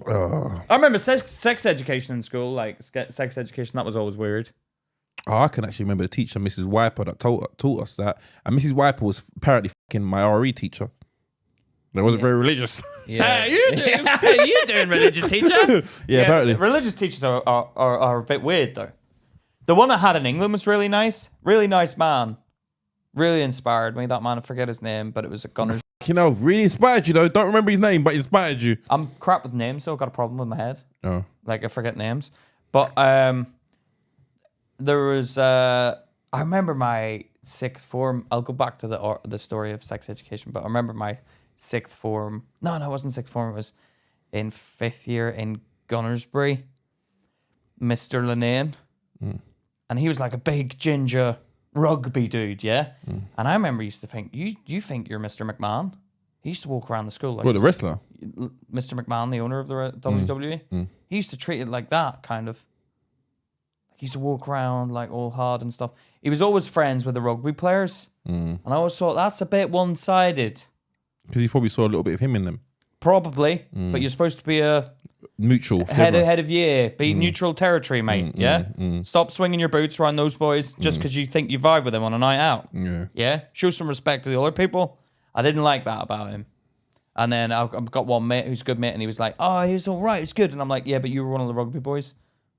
I remember sex education in school, like sex education, that was always weird. Oh, I can actually remember the teacher, Mrs. Wiper, that taught us that. And Mrs. Wiper was apparently fucking my RE teacher. That wasn't very religious. Yeah. Hey, you doing? You doing, religious teacher? Yeah, apparently. Religious teachers are a bit weird, though. The one I had in England was really nice. Really nice man. Really inspired me, that man. I forget his name, but it was a gunner. You know, really inspired you though. Don't remember his name, but inspired you. I'm crap with names, so I've got a problem with my head. Oh. Like, I forget names. But there was... I remember my sixth form... I'll go back to the story of sex education, but I remember my sixth form... No, it wasn't sixth form. It was in 5th year in Gunnersbury. Mr. Lenane. And he was like a big ginger rugby dude, yeah? And I remember used to think, you think you're Mr. McMahon? He used to walk around the school like... What, the wrestler? Mr. McMahon, the owner of the WWE. He used to treat it like that, kind of. He used to walk around like all hard and stuff. He was always friends with the rugby players. And I always thought, that's a bit one-sided. Because you probably saw a little bit of him in them. Probably. But you're supposed to be a... Mutual. Head of year. Be neutral territory, mate. Stop swinging your boots around those boys just because you think you vibe with them on a night out. Yeah? Show some respect to the other people. I didn't like that about him. And then I've got one mate who's a good mate, and he was like, oh, he was all right, it's good. And I'm like, yeah, but you were one of the rugby boys.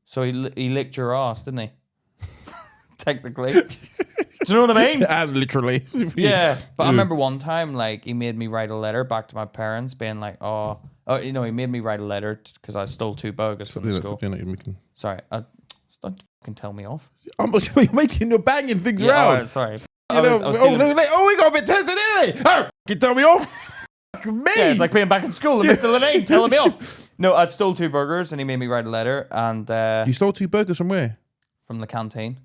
So he licked your ass, didn't he? Technically. Do you know what I mean? And literally. Yeah. But I remember one time, like, he made me write a letter back to my parents being like, he made me write a letter because I stole 2 burgers from the school. Sorry. Don't fucking tell me off. You're making your banging things around. All right, sorry. We got a bit tested, didn't they? Oh, you tell me off. Me. Yeah, it's like being back in school and Mr. Lenane telling me off. No, I stole 2 burgers and he made me write a letter. And you stole 2 burgers from where? From the canteen.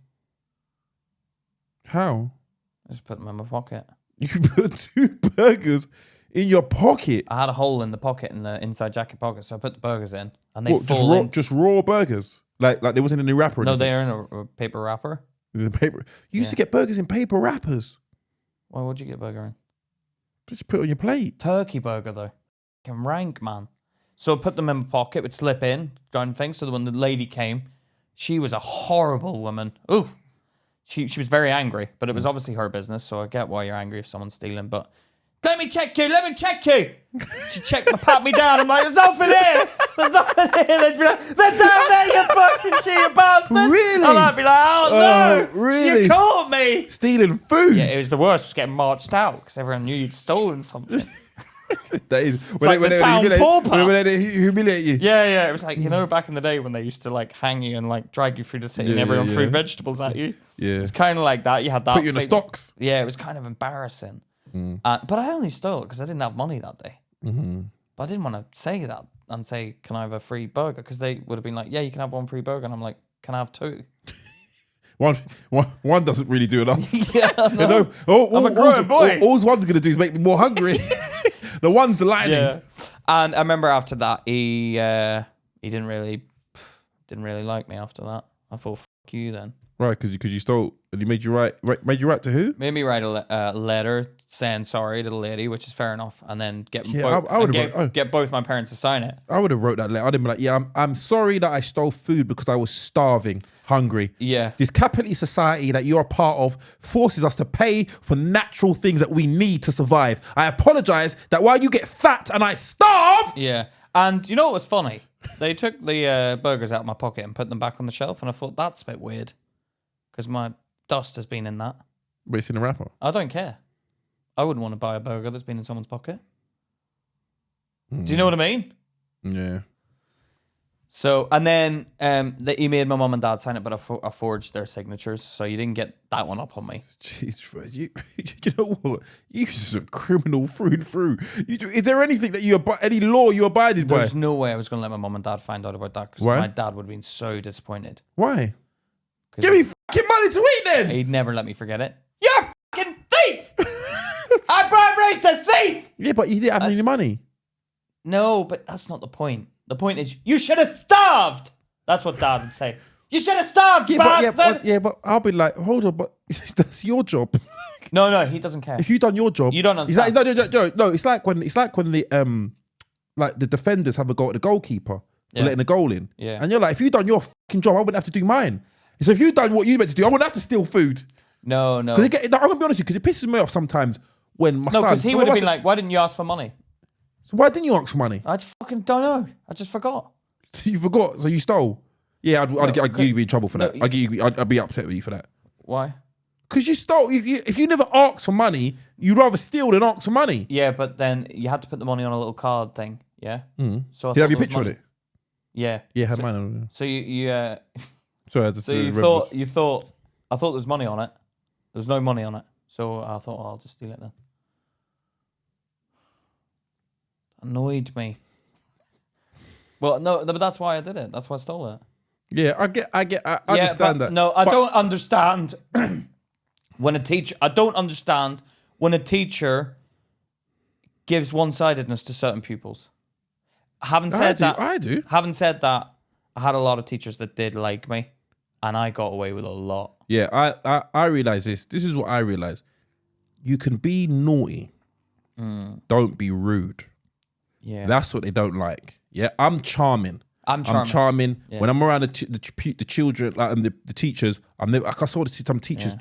How? I just put them in my pocket. You put 2 burgers in your pocket? I had a hole in the pocket in the inside jacket pocket, so I put the burgers in, and they just raw burgers, like there wasn't any wrapper. No, they're in a paper wrapper. In paper. You used to get burgers in paper wrappers. Why would you get burger in? Just put it on your plate. Turkey burger though, fucking rank, man. So I put them in my pocket, would slip in, kind of thing. So when the lady came, she was a horrible woman. Ooh. She was very angry, but it was obviously her business, so I get why you're angry if someone's stealing. But Let me check you. She pat me down. I'm like, there's nothing here. There's nothing here. They'd be like, they're down there, you fucking cheater bastard. Really? And I'd be like, oh no. Really? You caught me. Stealing food. Yeah, it was the worst. It was getting marched out because everyone knew you'd stolen something. That is. Like the town pauper. When they humiliate you. Yeah. It was like, you know, back in the day when they used to like hang you and like drag you through the city and everyone threw vegetables at you. Yeah. It's kind of like that. You had that. Put you in the stocks. Yeah, it was kind of embarrassing. But I only stole it because I didn't have money that day. But I didn't want to say that and say, can I have a free burger? Because they would have been like, yeah, you can have one free burger. And I'm like, can I have two? One doesn't really do enough. Yeah, no. I'm a growing boy. All one's going to do is make me more hungry. The one's the lightning. Yeah. And I remember after that, he didn't really like me after that. I thought, fuck you then. Right, because you stole, and he made you write to who? Made me write a letter saying sorry to the lady, which is fair enough, and then get both my parents to sign it. I would have wrote that letter. I'd have been like, yeah, I'm sorry that I stole food because I was starving, hungry. Yeah. This capitalist society that you're a part of forces us to pay for natural things that we need to survive. I apologize that while you get fat and I starve. Yeah. And you know what was funny? They took the burgers out of my pocket and put them back on the shelf, and I thought, that's a bit weird. Because my dust has been in that. But it's in a wrapper. I don't care. I wouldn't want to buy a burger that's been in someone's pocket. Do you know what I mean? Yeah. So, and then he made my mum and dad sign it, but I forged their signatures, so you didn't get that one up on me. Jeez, Fred, you know what? You're just a criminal through and through. Is there anything that any law you abided by? There's no way I was going to let my mum and dad find out about that, because my dad would have been so disappointed. Why? Give me fucking money to eat then! He'd never let me forget it. You're a fucking thief! I raised a thief! Yeah, but you didn't have any money. No, but that's not the point. The point is, you should have starved! That's what Dad would say. You should have starved, bastard! But I'll be like, hold on, but that's your job. No, he doesn't care. If you done your job, you don't understand. No, it's like when the like the defenders have a go at the goalkeeper for letting the goal in. Yeah. And you're like, if you done your fucking job, I wouldn't have to do mine. So if you done what you meant to do, I wouldn't have to steal food. No. I'm gonna be honest with you, because it pisses me off sometimes when my son. No, because he would have been like, why didn't you ask for money? So why didn't you ask for money? I just fucking don't know. I just forgot. So you forgot, so you stole. Yeah, I'd get you in trouble for that. I'd be upset with you for that. Why? Because you stole. If you never asked for money, you'd rather steal than ask for money. Yeah, but then you had to put the money on a little card thing. Yeah. So did you have your picture on it? Yeah. Yeah, I had mine on it. So you Sorry, I thought there was money on it. There was no money on it. So I thought, I'll just steal it then. Annoyed me. Well, no, but that's why I did it. That's why I stole it. Yeah, I understand that. No, I don't understand when a teacher. I don't understand when a teacher gives one-sidedness to certain pupils. Having said that, I do. Having said that, I had a lot of teachers that did like me, and I got away with a lot. Yeah, I realize this. This is what I realize. You can be naughty. Don't be rude. Yeah, that's what they don't like. Yeah, I'm charming. I'm charming. Yeah. When I'm around the children, like the teachers, I saw some teachers,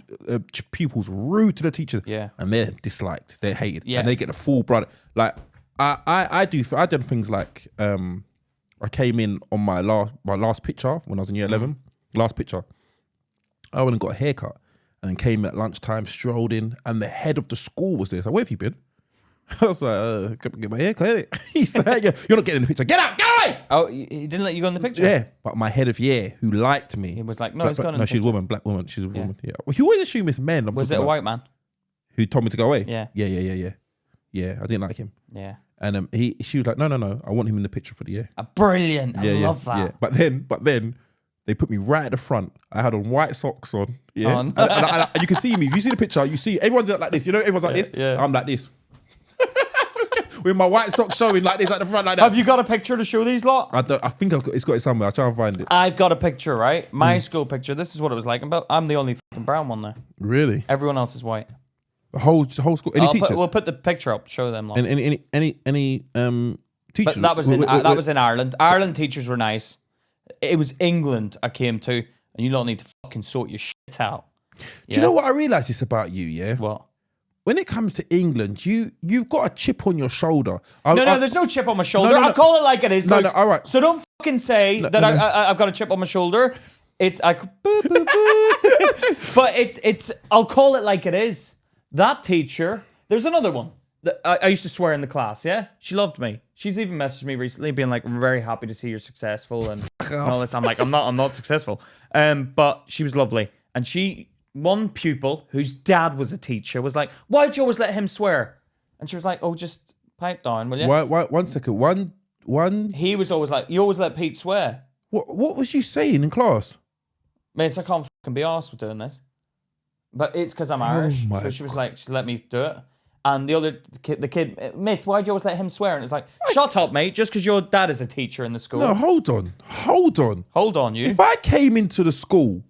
pupils rude to the teachers. Yeah, and they're disliked. They're hated. Yeah, and they get the full brunt. Like I done things like I came in on my last picture when I was in year 11. Last picture, I went and got a haircut, and then came at lunchtime, strolled in, and the head of the school was there. So where have you been? I was like, get my hair cut. He said, you're not getting in the picture. Get out, go away! Oh, he didn't let you go in the picture? Yeah, but my head of year, who liked me. He was like, no, he's gone in the picture. She's a woman, black woman. She's a woman, yeah. Well, you always assume it's men. Was it a white man? Who told me to go away? Yeah. Yeah, I didn't like him. Yeah. And she was like, no, I want him in the picture for the year. Brilliant. I love that. Yeah. But then they put me right at the front. I had on white socks on. Yeah. Oh, no. and you can see me. If you see the picture, you see everyone's like this. You know, everyone's like this. Yeah. I'm like this. With my white socks showing like this at the front like that. Have you got a picture to show these lot? I think it's got it somewhere. I'll try and find it. I've got a picture, right? My school picture. This is what it was like. I'm the only fucking brown one there. Really? Everyone else is white. The whole school. Any teachers? We'll put the picture up. Show them. Lot. And any teachers? But that was in Ireland. Ireland teachers were nice. It was England I came to, and you don't need to fucking sort your shit out. Do you know what I realised this about you? Yeah. What? when it comes to England, you've got a chip on your shoulder. No, there's no chip on my shoulder. I'll call it like it is. No, all right. So don't fucking say that I've got a chip on my shoulder. It's boo, boo, boo. But it's I'll call it like it is. That teacher. There's another one. I used to swear in the class. Yeah, she loved me. She's even messaged me recently, being like, "I'm very happy to see you're successful," and all this. I'm like, I'm not successful. But she was lovely, and one pupil whose dad was a teacher was like, "Why'd you always let him swear?" And she was like, "Oh, just pipe down, will you?" Why, 1 second. One. He was always like, "You always let Pete swear." What was you saying in class? Miss, I can't fucking be arsed with doing this. But it's because I'm Irish. So she was like, she let me do it. And the kid, Miss, why'd you always let him swear? And it's like, shut up, mate, just because your dad is a teacher in the school. No, hold on. Hold on, you. If I came into the school,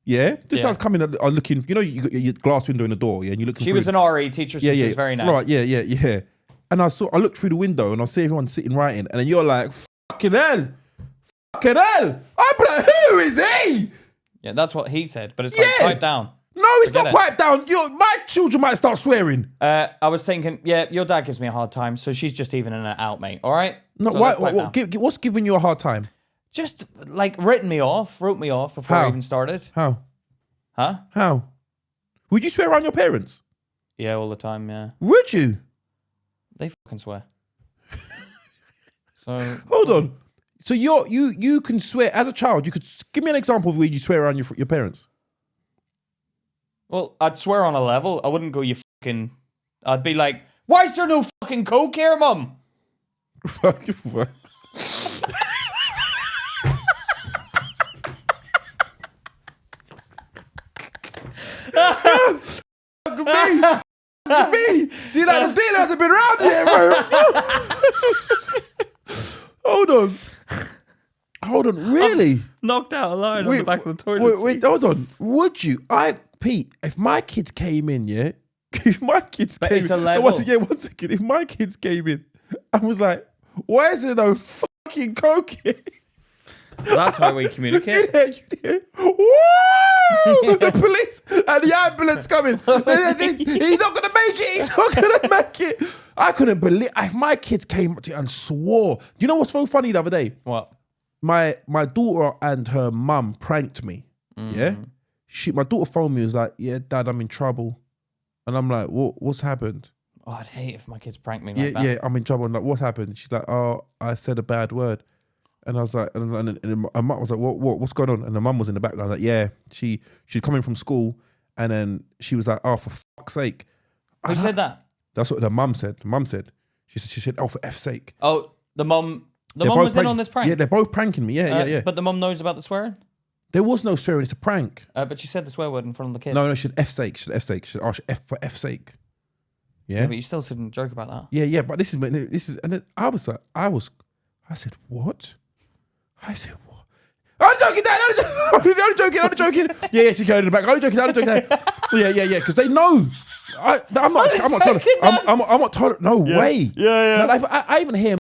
I was coming, I'm looking, you got your glass window in the door, and you're looking. She was an RE teacher, so she was very nice. Right, yeah. And I looked through the window and I see everyone sitting writing, and then you're like, fucking hell. I'm like, who is he? Yeah, that's what he said, but it's like, pipe down. No, it's not pipe down. My children might start swearing. I was thinking, your dad gives me a hard time, so she's just evening it out, mate. All right? No, so what's giving you a hard time? Just like wrote me off before I even started. How? Huh? How? Would you swear around your parents? Yeah, all the time, yeah. Would you? They fucking swear. So hold on. So you can swear as a child. You could give me an example of where you swear around your parents. Well, I'd swear on a level. I wouldn't go, you fucking... I'd be like, why is there no fucking coke here, Mum? Fucking what? me. See, like the dealer hasn't been around yet, bro. Hold on. Really? Knocked out a line on the back of the toilet. Wait, hold on. Would you? Pete, if my kids came in, if my kids came in. It's a level. 1 second. If my kids came in, I was like, why is there no fucking coke here? That's how we communicate. Woo! The police and the ambulance coming. He's not gonna make it. I couldn't believe if my kids came up to you and swore. You know what's so funny the other day? What? My daughter and her mum pranked me. Yeah? My daughter phoned me, was like, yeah, Dad, I'm in trouble. And I'm like, what's happened? Oh, I'd hate if my kids pranked me like that. Yeah, I'm in trouble. I'm like, what happened? She's like, oh, I said a bad word. And I was like, and my mum was like, what's going on? And the mum was in the background, like, yeah, she's coming from school, and then she was like, oh, for fuck's sake. Who said that? That's what the mum said. The mum said, she said, oh, for F's sake. Oh, the mum was in on this prank? Yeah, they're both pranking me. Yeah. But the mum knows about the swearing? There was no swearing, it's a prank. But she said the swear word in front of the kid. No, she said F's sake. She said F's sake. She said, oh, F for F's sake. Yeah, but you still shouldn't joke about that. Yeah, but this is, and then I said, what? I'm joking, Dad. I'm joking. Yeah, she carried in the back. I'm joking, Dad. Yeah, because they know. I'm not told. No way. Yeah. Like, I even hear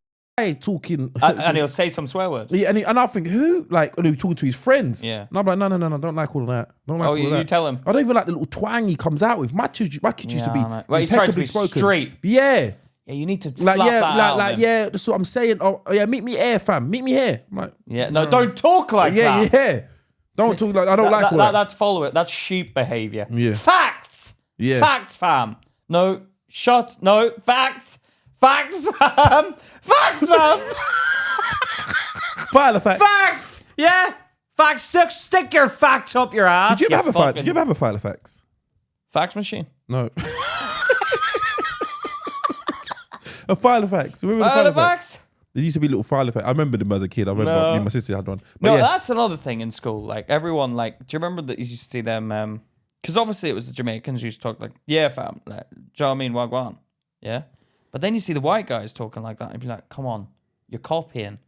talking, and he'll say some swear words. Yeah, and I think who talking to his friends. Yeah, and I'm like, no, don't like all of that. Don't like all of that. You tell him. I don't even like the little twang he comes out with. My kids used to be. Well, he tries to be spoken. Straight. Yeah. Yeah, you need to slap that out. Yeah, that's what I'm saying. Oh, yeah, meet me here, fam. Meet me here. I'm like, yeah, no, don't talk like that. Yeah. Don't talk like I don't like all that. That's follow-it. That's sheep behavior. Yeah. Facts. Yeah. Facts, fam. No, facts. Facts, fam. Facts, fam. File the facts. Facts. Yeah. Facts. Stick your facts up your ass. Did you ever have a file of facts? Fax machine? No. A file of facts. Remember the file of facts? There used to be little file of facts. I remember them as a kid. I remember me and my sister had one. But that's another thing in school. Like everyone, do you remember that you used to see them? Because obviously it was the Jamaicans used to talk like, yeah, fam. Like, do you know what I mean? Wagwan. Yeah. But then you see the white guys talking like that and be like, come on, you're copying.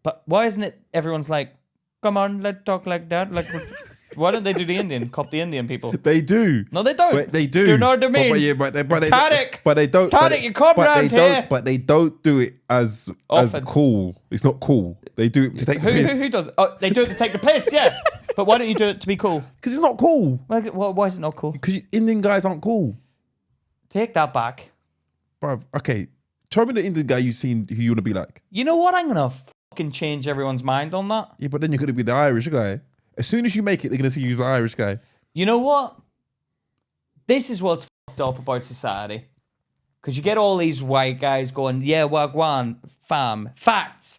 But why isn't it everyone's like, come on, let's talk like that? Like, why don't they do the Indian? Cop the Indian people. They do. No, they don't. But they do. Do you know what I mean? But they don't. Tadic, you come round here. But they don't do it as cool. It's not cool. They do it to take the piss. Who does? Oh, they do it to take the piss, yeah. But why don't you do it to be cool? Because it's not cool. Why is it not cool? Because Indian guys aren't cool. Take that back. Bruv, okay. Tell me the Indian guy you've seen who you want to be like. You know what? I'm going to fucking change everyone's mind on that. Yeah, but then you're going to be the Irish guy. As soon as you make it, they're going to see you as the Irish guy. You know what? This is what's fucked up about society. Because you get all these white guys going, yeah, wagwan, fam. Facts.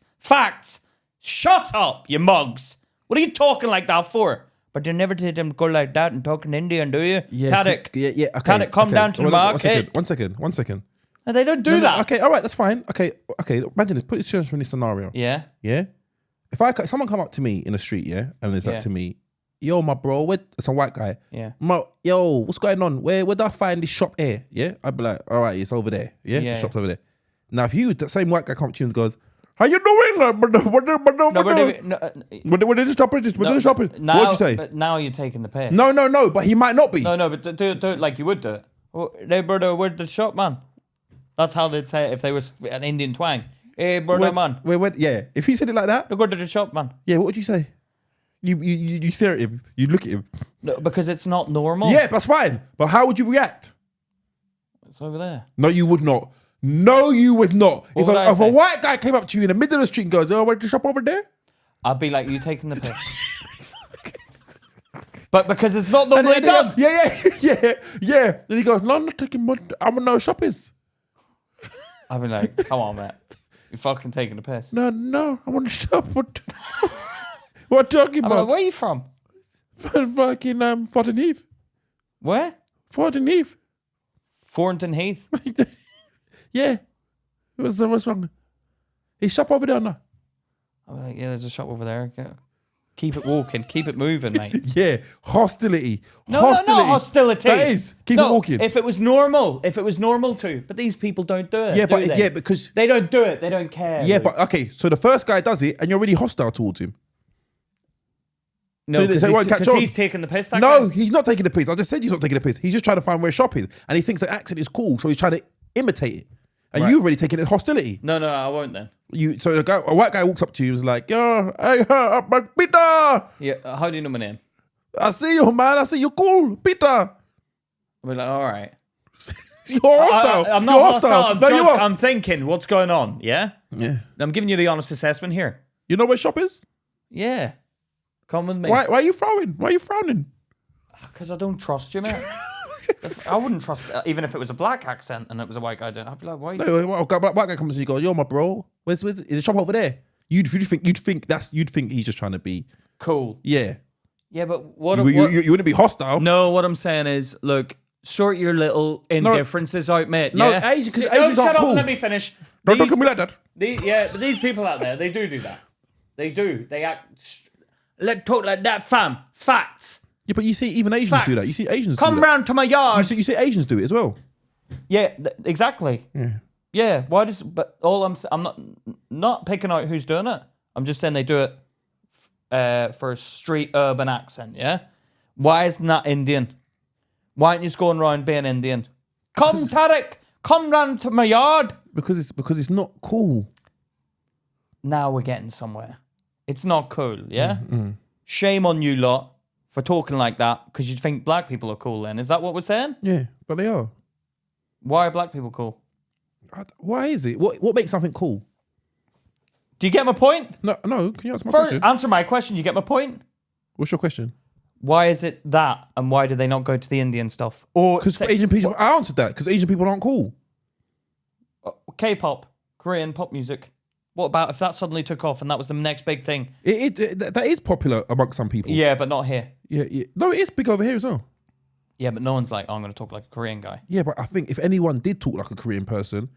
Shut up, you mugs. What are you talking like that for? But you never did them go like that and talking Indian, do you? Yeah, Caddick. okay. Caddick, come down to the market. One second. No, they don't do that. Okay, all right, that's fine. Okay. Imagine this. Put yourself in this scenario. Yeah. Yeah. If someone come up to me in the street, yeah, and it's like to me, yo, my bro, it's a white guy. Yeah. Yo, what's going on? Where did I find this shop here? Yeah. I'd be like, all right, it's over there. Yeah. The shop's over there. Now, if that same white guy come up to you and goes, how you doing? What is the shop? What would you say? But now you're taking the piss. No, but he might not be. No, but do it like you would do it. Hey, brother, where's the shop, man? That's how they'd say it if they was an Indian twang. Hey, brother, man. Yeah. If he said it like that. Go to the shop, man. Yeah, what would you say? You stare at him. You look at him. No, because it's not normal. Yeah, that's fine. But how would you react? It's over there. No, you would not. If a white guy came up to you in the middle of the street and goes, oh, where's the shop over there? I'd be like, you taking the piss. But because it's not normally done. Yeah. Then he goes, no, I'm not taking money. I want to know where shop is. I'd be like, come on, mate. You're fucking taking the piss. No, I want to shop. What are you talking about? Like, where are you from? Fucking Fortin Heath. Where? Fortin Heath. Thornton Heath. Yeah. What's wrong? His shop over there now. I'm like, yeah, there's a shop over there. Yeah. Keep it walking. Keep it moving, mate. Yeah. Hostility. No, not hostility. That is. Keep it walking. If it was normal too. But these people don't do it. Yeah, because they don't do it. They don't care. Yeah, but okay. So the first guy does it, and you're really hostile towards him. No, because he's taking the piss. No, he's not taking the piss. I just said he's not taking the piss. He's just trying to find where shop is, and he thinks the accent is cool, so he's trying to imitate it. And you've already taken it as hostility. No, I won't then. So a white guy walks up to you and is like, yo, hey, Peter. Yeah, how do you know my name? I see you, man. I see you cool, Peter. I'll be like, all right. You're hostile. I'm not hostile. I'm I'm thinking, what's going on? Yeah? Yeah. I'm giving you the honest assessment here. You know where shop is? Yeah. Come with me. Why are you frowning? Because I don't trust you, mate. I wouldn't trust, even if it was a black accent and it was a white guy doing it. I'd be like, why? White guy comes to you and goes, yo, my bro, where's is the shop over there? You'd think he's just trying to be cool. Yeah. Yeah, but what you wouldn't be hostile. No, what I'm saying is, look, sort your little indifferences out, mate. No, yeah? Asians shut aren't up cool. and let me finish. Don't look at me like that. But these people out there, they do that. They do. They act. Talk like that, fam. Facts. Yeah, but you see, even Asians do that. You see Asians come do that. round to my yard. You see Asians do it as well. Yeah, exactly. Yeah. Why does? But I'm not picking out who's doing it. I'm just saying they do it for a street urban accent. Yeah. Why isn't that Indian? Why aren't you just going around being Indian? Come, Tarek. Come round to my yard. Because it's not cool. Now we're getting somewhere. It's not cool. Yeah. Shame on you lot for talking like that because you think black people are cool then. Is that what we're saying? Yeah, but they are. Why are black people cool? Why is it? What makes something cool? Do you get my point? No. Can you answer my question? Answer my question. Do you get my point? What's your question? Why is it that and why do they not go to the Indian stuff? Or because Asian people, I answered that because Asian people aren't cool. K-pop, Korean pop music. What about if that suddenly took off and that was the next big thing? That is popular amongst some people. Yeah, but not here. Yeah. No, it is big over here as well. Yeah, but no one's like, oh, I'm going to talk like a Korean guy. Yeah, but I think if anyone did talk like a Korean person,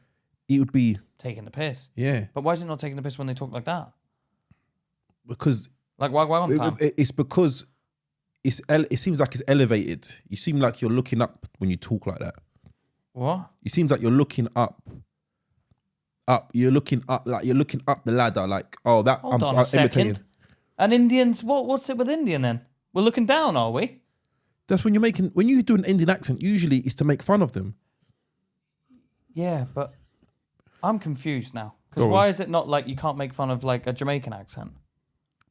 it would be... taking the piss. Yeah. But why is it not taking the piss when they talk like that? Because... like, why it's because it seems like it's elevated. You seem like you're looking up when you talk like that. What? It seems like you're looking up. You're looking up the ladder. Like, oh, that Hold on a second. imitating. And Indians, what's it with Indian then? We're looking down, are we? That's when you do an Indian accent. Usually, it's to make fun of them. Yeah, but I'm confused now because why is it not like you can't make fun of like a Jamaican accent?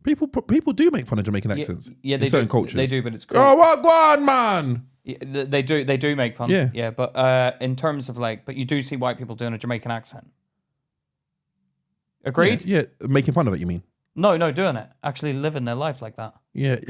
People do make fun of Jamaican accents. Yeah, they in certain do. cultures. They do, but it's cool. Oh, what go on, man? They do make fun. Yeah. Yeah, but in terms of like, but you do see white people doing a Jamaican accent. Agreed? Yeah, making fun of it, you mean? No, doing it. Actually living their life like that. Yeah.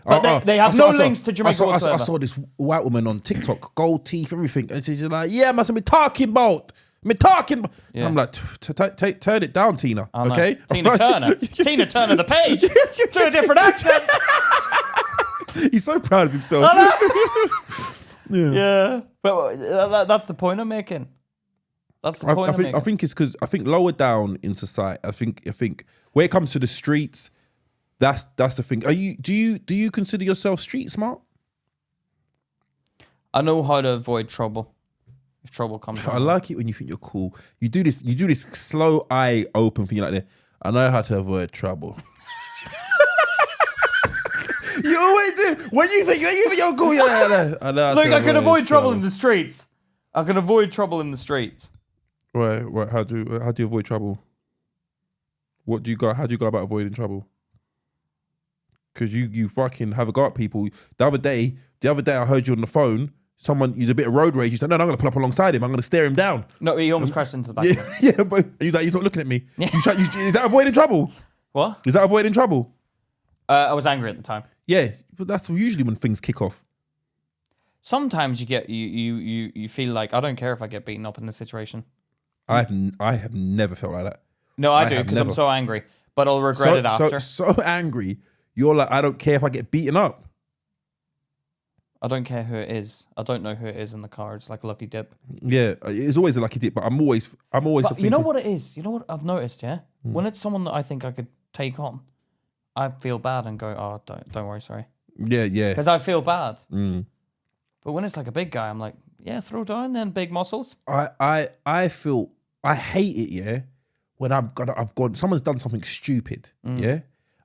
But they have no links to Jamaica I saw this white woman on TikTok, gold teeth, everything, and she's like, "Yeah, man, I'm talking about." Yeah. I'm like, turn it down, Tina. Okay, Tina Turner. Tina Turner, the page. Do a different accent. He's so proud of himself. Yeah, but that's the point I'm making. That's the point I'm making. I think it's because I think lower down in society, I think when it comes to the streets, that's the thing. Do you consider yourself street smart? I know how to avoid trouble if trouble comes. I like it when you think you're cool. You do this slow eye open thing like that. I know how to avoid trouble. You always do. When you think you're cool, you're like, I know. Look, I can avoid trouble in the streets. I can avoid trouble in the streets. Right. How do you avoid trouble? What do you go? How do you go about avoiding trouble? Because you fucking have a go at people. The other day, I heard you on the phone. Someone used a bit of road rage. You said, "No, I'm going to pull up alongside him. I'm going to stare him down." No, he almost crashed into the back. Yeah, but he's not looking at me. Yeah. Is that avoiding trouble? What? Is that avoiding trouble? I was angry at the time. Yeah, but that's usually when things kick off. Sometimes you get you feel like I don't care if I get beaten up in this situation. I have never felt like that. No, I do because I'm so angry, but I'll regret it after. So angry, you're like, I don't care if I get beaten up. I don't care who it is. I don't know who it is in the car. It's like a lucky dip. Yeah, it's always a lucky dip, but I'm always. But you know what it is? You know what I've noticed? Yeah, when it's someone that I think I could take on, I feel bad and go, "Oh, don't worry, sorry." Yeah. Because I feel bad. But when it's like a big guy, I'm like, "Yeah, throw down then, big muscles." I feel I hate it. Yeah, when I've gone. Someone's done something stupid. Yeah,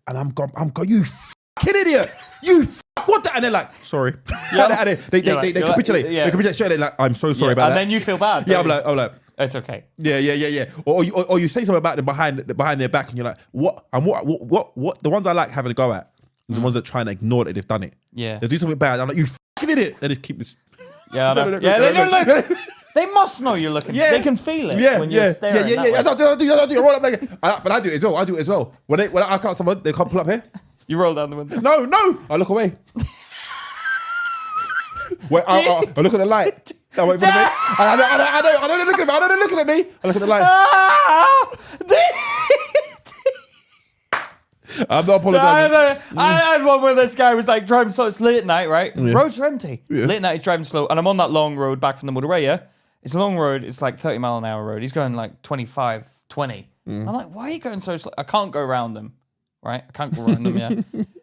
and I'm gone. You fucking idiot. You. What the? And they're like, sorry. Yeah. and they capitulate. Yeah. They capitulate straight. They're like, I'm so sorry about that. And then you feel bad. Yeah, I'm like, it's okay. Yeah. Or you say something about them behind their back, and you're like, what? And what? The ones I like having a go at is the ones that try and ignore that they've done it. Yeah. They do something bad. I'm like, you fucking idiot. They just keep this. Yeah, they don't look. They must know you're looking. Yeah. They can feel it when you're staring. Yeah. I do. I roll up like, but I do it as well. When I can't someone, they can't pull up here. You roll down the window. No. I look away. Wait, I look at the light. I wait for the light. I don't look at me. I don't look at me. I look at the light. I'm not apologizing. I had one where this guy was like driving slow. It's late at night, right? Yeah. Roads are empty. Yeah. Late at night, he's driving slow, and I'm on that long road back from the motorway. Yeah, it's a long road. It's like 30 mile an hour road. He's going like 25, 20. I'm like, why are you going so slow? I can't go around him. Right, I can't go around them. Yeah,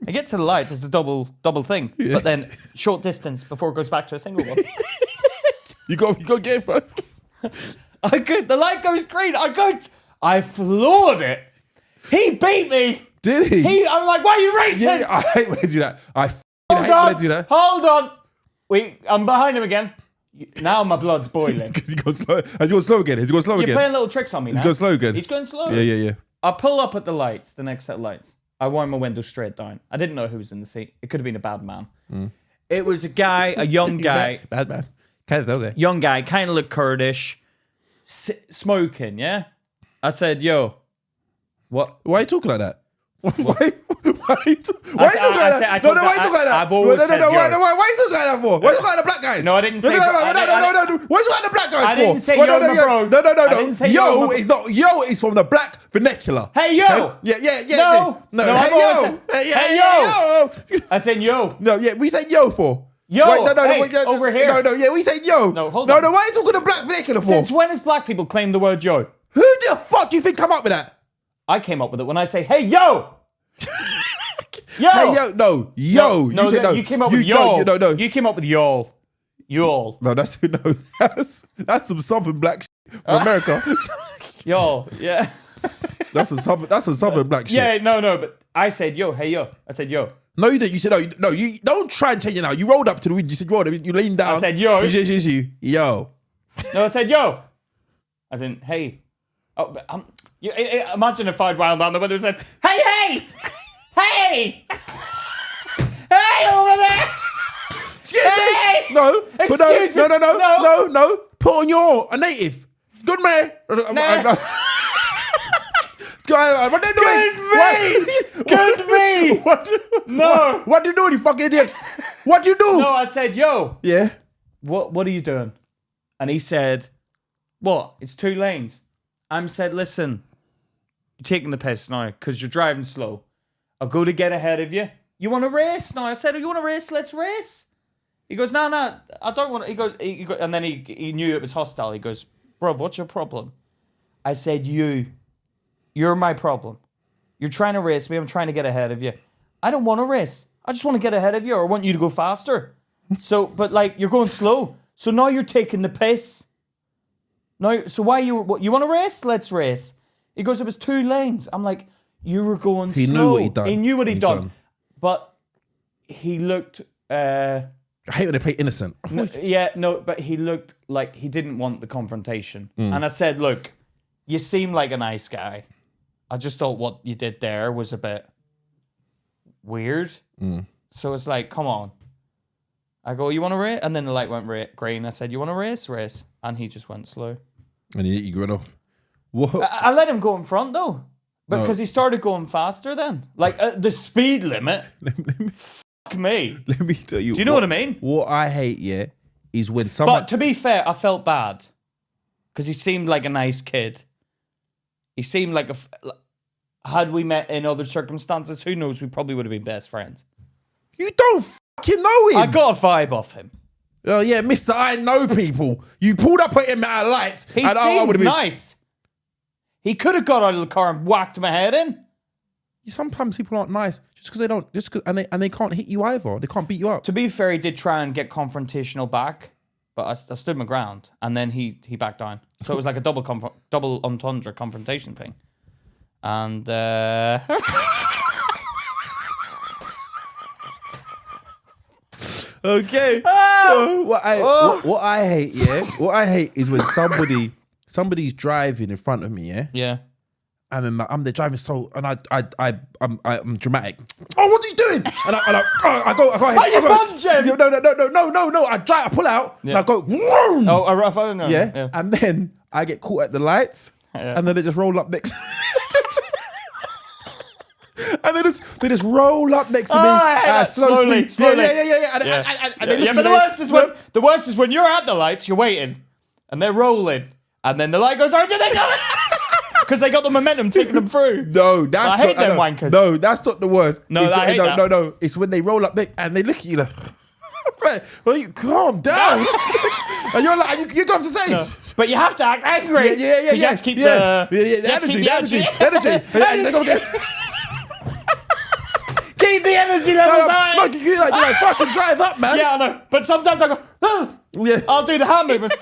I get to the lights. It's a double thing, but then short distance before it goes back to a single one. You go get it first. I could. The light goes green. I floored it. He beat me. Did he? I'm like, why are you racing? Yeah, I hate when they do that. I hate when they do that. Hold on. I'm behind him again. Now my blood's boiling. Because he's going slow. Has he gone slow again? You're playing little tricks on me now. He's going slow again. He's going slow. Yeah. I pull up at the lights, the next set of lights. I wind my window straight down. I didn't know who was in the seat. It could have been a bad man. It was a guy, a young guy. Bad man. Kind of there. Young guy, kind of looked Kurdish, smoking, yeah? I said, yo, what? Why are you talking like that? Why are you talking like that? No, why are you talking like that? I've always said yo. Why are you talking like that for? Why are you talking like the black guys? No, I didn't say... No. Why are you talking like the black guys for? I didn't say yo, my bro. No. Yo is not... Yo is from the black vernacular. Hey, yo! Yeah. No, Hey, yo! I said yo. No, yeah, we said yo for. Yo, wait, over here. No, yeah, we said yo. No, hold on. No, why are you talking the black vernacular for? Since when has black people claimed the word yo? Who the fuck do you think come up with that? I came up with it when I say, hey, yo! Yo! Hey, yo, no. No, you came up with yo. No. You came up with y'all. Y'all. No, that's some southern black shit from America. Y'all, yeah. That's a southern black shit. Yeah, no, but I said yo, hey yo. I said yo. No, you didn't. You said no. You don't try and change it now. You rolled up to the window. You said roll. You leaned down. I said yo. You yo. No, I said yo. As in hey. Oh, imagine if I'd wound down the window and said hey, hey over there. Excuse me. No, but Excuse me. no. Put on your a native. Good man. What are they doing? Good me. No. What do you do, you fucking idiot? What do you do? No, I said, yo. Yeah. What are you doing? And he said, what? It's 2 lanes. I said, listen, you're taking the piss now because you're driving slow. I'll go to get ahead of you. You want to race? No, I said, you want to race? Let's race. He goes, no, I don't want to. He goes, and then he knew it was hostile. He goes, bro, what's your problem? I said, you're my problem. You're trying to race me. I'm trying to get ahead of you. I don't want to race. I just want to get ahead of you, or I want you to go faster. So, but like, you're going slow. So now you're taking the piss. Now, so why you want to race? Let's race. He goes, it was 2 lanes. I'm like, you were going slow. He knew what he'd done. He knew what he'd done. But he looked... I hate when they play innocent. But he looked like he didn't want the confrontation. And I said, look, you seem like a nice guy. I just thought what you did there was a bit weird. So it's like, come on. I go, you want to race? And then the light went green. I said, you want to race? Race. And he just went slow. And you ran off. What? I let him go in front though. Because he started going faster then. Like the speed limit. Fuck me. Let me tell you. Do you know what I mean? What I hate, is when someone... But to be fair, I felt bad. Because he seemed like a nice kid. He seemed like had we met in other circumstances, who knows, we probably would have been best friends. You don't fucking know him. I got a vibe off him. Oh yeah, Mr. I know people. You pulled up at him at lights. He and seemed been... nice. He could have got out of the car and whacked my head in. Sometimes people aren't nice just because they don't, and they can't hit you either. They can't beat you up. To be fair, he did try and get confrontational back, but I stood my ground, and then he backed down. So it was like a double entendre confrontation thing. And okay. What I hate is when somebody's driving in front of me, yeah. And then I'm there driving I'm dramatic. Oh, what are you doing? And I go ahead. Are you bunging? No. I pull out and I go. Vroom! Oh, a rough. I don't know. Yeah. And then I get caught at the lights, and then they just roll up next. And they just roll up next to me slowly. Yeah. But the worst is when you're at the lights, you're waiting, and they're rolling, and then the light goes orange, and they go. Because they got the momentum taking them through. No, that's I hate them wankers. No, that's not the worst. No, I hate that. No. It's when they roll up and they look at you like, well, you calm down. And you're like, you don't have to say. No. But you have to act angry. Yeah. You have to keep the energy. Keep the energy levels high. No, you're like, fucking drive up, man. Yeah, I know. But sometimes I go, yeah. I'll do the hand movement.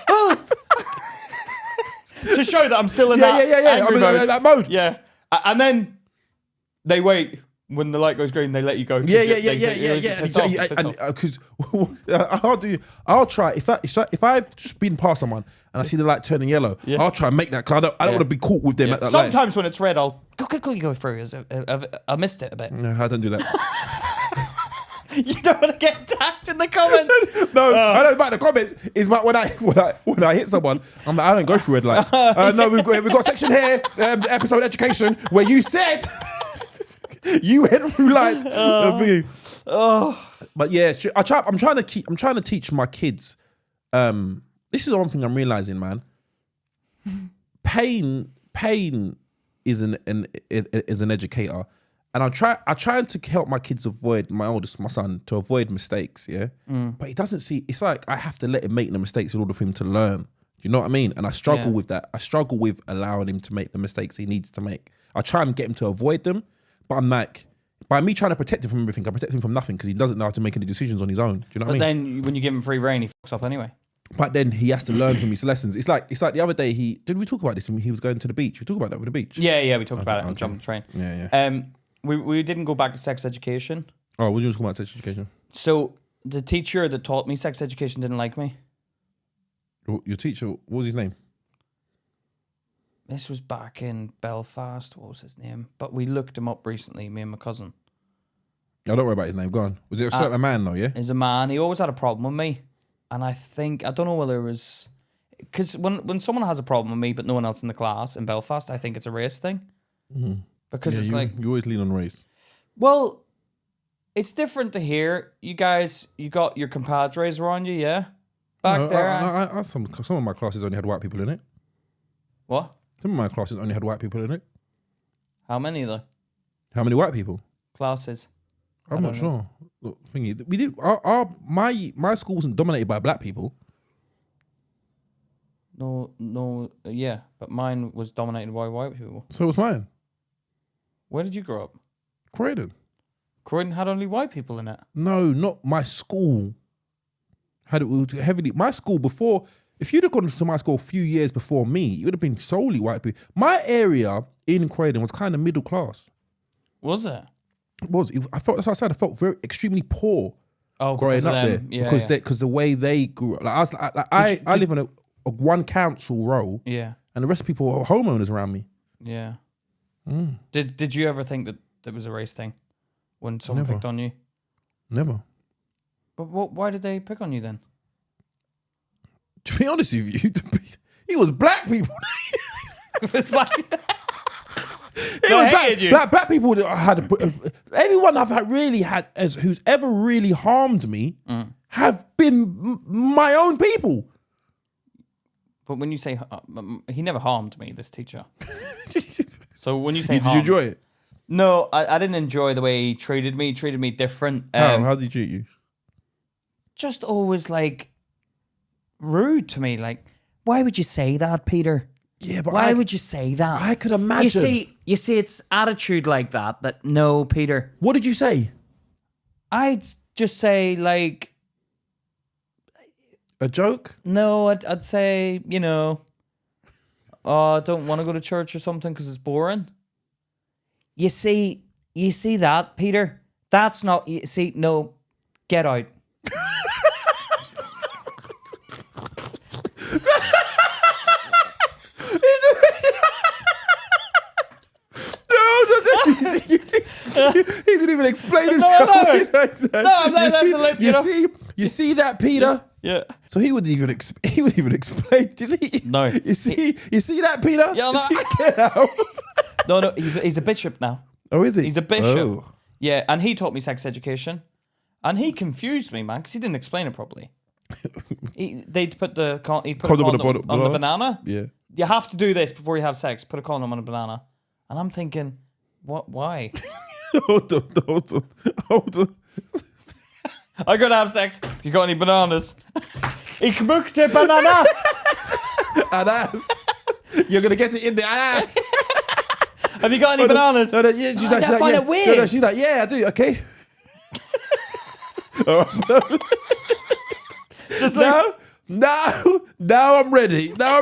To show that I'm still in that mode. Yeah. And then they wait. When the light goes green, they let you go. Yeah. Because I'll try. If I've just been past someone and I see the light turning yellow, I'll try and make that, because I don't want to be caught with them at that light. Sometimes when it's red, I'll quickly go through. I missed it a bit. No, I don't do that. You don't want to get attacked in the comments. No, I don't about the comments. It's about when I hit someone, I'm like, I don't go through red lights. No, we've got a section here, episode education, where you said you went through lights. But yeah, I'm trying to teach my kids. This is one thing I'm realizing, man. Pain is an educator. And I'm trying to help my kids avoid, my son, to avoid mistakes, yeah? But he doesn't see, it's like I have to let him make the mistakes in order for him to learn. Do you know what I mean? And I struggle with that. I struggle with allowing him to make the mistakes he needs to make. I try and get him to avoid them, but I'm like, by me trying to protect him from everything, I protect him from nothing, because he doesn't know how to make any decisions on his own. Do you know what I mean? But then when you give him free reign, he fucks up anyway. But then he has to learn from his lessons. It's like the other day, did we talk about this when he was going to the beach? We talked about that with the beach? Yeah, we talked about it on Jump the Train. Yeah. We didn't go back to sex education. Oh, we were just talking about sex education. So the teacher that taught me sex education didn't like me. Your teacher, what was his name? This was back in Belfast. What was his name? But we looked him up recently, me and my cousin. Oh, don't worry about his name. Go on. Was it a certain man though, yeah? He's a man. He always had a problem with me. And I don't know whether it was... Because when someone has a problem with me, but no one else in the class in Belfast, I think it's a race thing. Mm-hmm. Because it's you always lean on race. Well, it's different to here. You guys, you got your compadres around you, yeah? Back there. Some of my classes only had white people in it. What? Some of my classes only had white people in it. How many though? How many white people? Classes. I'm not sure. Look, thingy, we did. My school wasn't dominated by black people. No, yeah, but mine was dominated by white people. So was mine. Where did you grow up? Croydon. Croydon had only white people in it. No, not my school. Had it heavily. My school before. If you'd have gone to my school a few years before me, it would have been solely white people. My area in Croydon was kind of middle class. Was it? It was. I felt, as I said, I felt very extremely poor growing up there. Yeah, because the way they grew up. Like I live in a one council row. Yeah. And the rest of people are homeowners around me. Yeah. Mm. Did you ever think that there was a race thing when someone picked on you? Never. But why did they pick on you then? To be honest with you, it was black people. It was black. Black people had everyone I've really had who's ever really harmed me have been my own people. But when you say he never harmed me, this teacher. So when you say did you enjoy it? No, I didn't enjoy the way he treated me. He treated me different. How did he treat you? Just always like rude to me. Like, why would you say that, Peter? Yeah, but why would you say that? I could imagine. You see, it's attitude like that. That no, Peter. What did you say? I'd just say like a joke. No, I'd say I don't want to go to church or something because it's boring. You see that, Peter? That's not. You see, no, get out. He didn't even explain himself. You see that, Peter? Yeah. So he wouldn't even explain. No. You see that, Peter? Yeah, no. Get out. No. He's a bishop now. Oh, is he? He's a bishop. Oh. Yeah, and he taught me sex education, and he confused me, man, because he didn't explain it properly. They'd put the condom on the banana. Yeah. You have to do this before you have sex. Put a condom on a banana, and I'm thinking, what? Why? Hold on. I'm gonna have sex. If you got any bananas, ich möchte bananas. Anas. You're gonna get it in the ass. Have you got any bananas? No, yeah, she's like, I find it weird. No, she's like, yeah, I do. Okay. Just like, now I'm ready. Now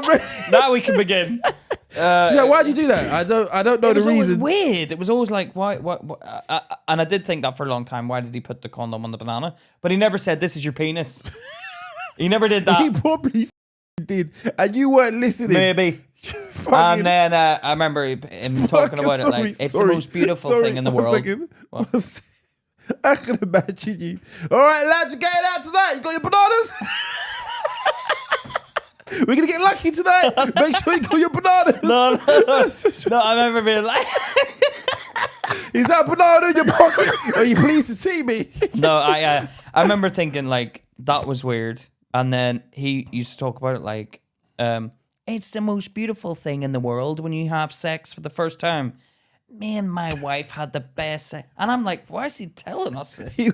we can begin. She's like, why'd you do that? I don't know the reason. It was weird. It was always like, why? And I did think that for a long time. Why did he put the condom on the banana? But he never said, "This is your penis." He never did that. He probably did, and you weren't listening. Maybe. And then I remember him talking about it like it's the most beautiful thing in the world. I can imagine you. All right, lads, you're getting out tonight. You got your bananas? We're going to get lucky tonight. Make sure you got your bananas. No, I remember being like... Is that banana in your pocket? Are you pleased to see me? No, I remember thinking, like, that was weird. And then he used to talk about it like, it's the most beautiful thing in the world when you have sex for the first time. Me and my wife had the best sex. And I'm like, why is he telling us this? He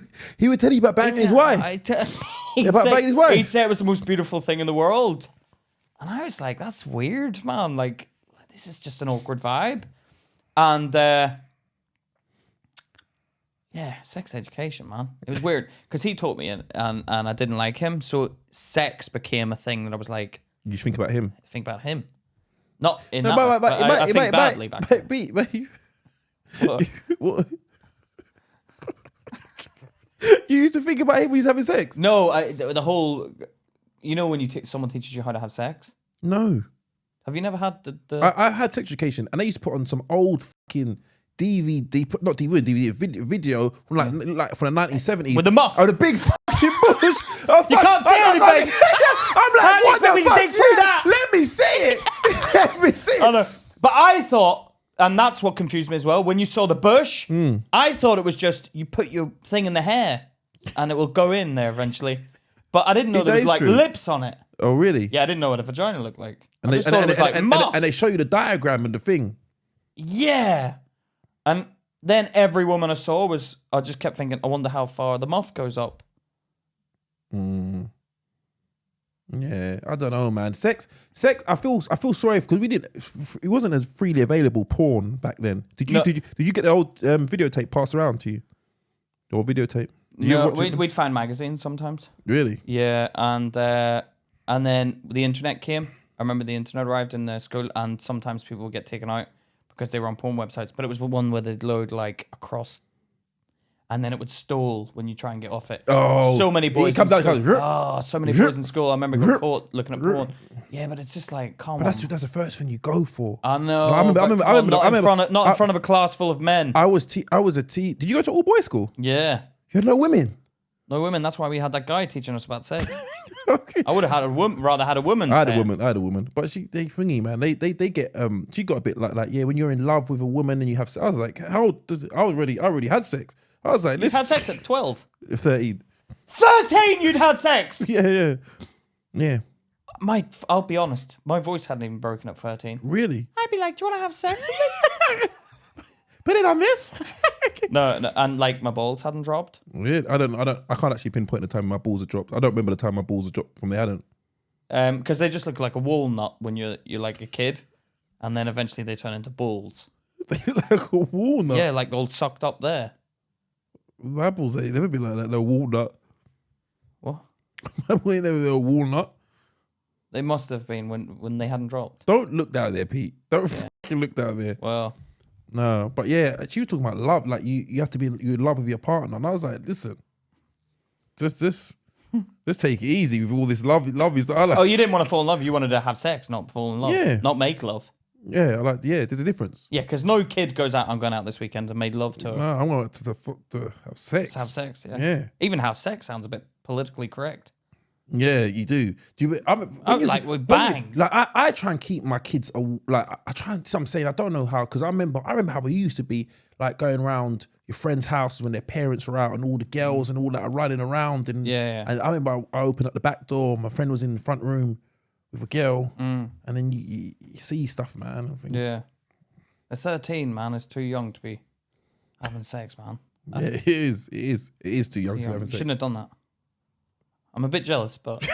would tell you about banging his wife. Banging his wife? He'd say it was the most beautiful thing in the world. And I was like, that's weird, man. Like, this is just an awkward vibe. And, yeah, sex education, man. It was weird. Because he taught me and I didn't like him. So sex became a thing that I was like... You think about him? Think about him. Not in that way, but I think badly back then. What? You used to think about him when he was having sex? No, the whole... You know when someone teaches you how to have sex? No. Have you never had the... I had sex education, and they used to put on some old fucking not DVD, video from like from the 1970s with the muff. Oh, the big fucking bush. Oh, You can't see anything. I'm like, How do you what expect me the to fuck? dig through that? Let me see it. Let me see it. I know. But I thought, and that's what confused me as well, when you saw the bush, I thought it was just you put your thing in the hair and it will go in there eventually. But I didn't know there was like lips on it. Oh, really? Yeah, I didn't know what a vagina looked like. And I just thought it was like muff. and they show you the diagram and the thing. Yeah. And then every woman I saw I just kept thinking, I wonder how far the muff goes up. Yeah, I don't know, man. Sex. I feel sorry because it wasn't as freely available porn back then. Did you get the old videotape passed around to you, or videotape? No, we'd find magazines sometimes. Really? Yeah, and then the internet came. I remember the internet arrived in the school, and sometimes people would get taken out because they were on porn websites. But it was one where they'd load like across, and then it would stall when you try and get off it. Oh, so many boys. So many boys in school. I remember got caught looking at porn. Yeah, but it's just like, come on. That's the first thing you go for. I know. No, I remember. Not in front of a class full of men. I was a T. Did you go to all boys school? Yeah. You had no women. No women. That's why we had that guy teaching us about sex. Okay. I would have had rather had a woman. I had a woman, but they thingy, man. They get she got a bit like yeah, when you're in love with a woman and you have sex. I was like, how old does it? I already had sex. I was like, you had sex at 12. 13. 13. You'd had sex. Yeah. I'll be honest. My voice hadn't even broken at 13. Really? I'd be like, do you want to have sex? Put it on this. no, and like my balls hadn't dropped. Weird. I can't actually pinpoint the time my balls had dropped. I don't remember the time my balls had dropped from they hadn't. Because they just look like a walnut when you're like a kid, and then eventually they turn into balls. They look like a walnut. Yeah, like all sucked up there. My balls, they would be like that. They're walnut. What? My balls, they were a walnut. They must have been when they hadn't dropped. Don't look down there, Pete. Don't fucking look down there. Well. No, but yeah, she was talking about love. Like you have to be in love with your partner, and I was like, listen, just take it easy with all this love is. Oh, you didn't want to fall in love. You wanted to have sex, not fall in love. Yeah, not make love. Yeah, there's a difference. Yeah, because no kid goes out. I'm going out this weekend and made love to her. No, I want to have sex. To have sex. Yeah. Yeah. Even have sex sounds a bit politically correct. Yeah, you do. Like we bang. Like I try and keep my kids like I try and. I'm saying I don't know how because I remember how we used to be like going around your friends' houses when their parents were out and all the girls and all that are running around and And I remember I opened up the back door. My friend was in the front room with a girl, and then you see stuff, man. I think. Yeah, at 13, man, is too young to be having sex, man. Yeah, it is too young to have sex. Shouldn't have done that. I'm a bit jealous, but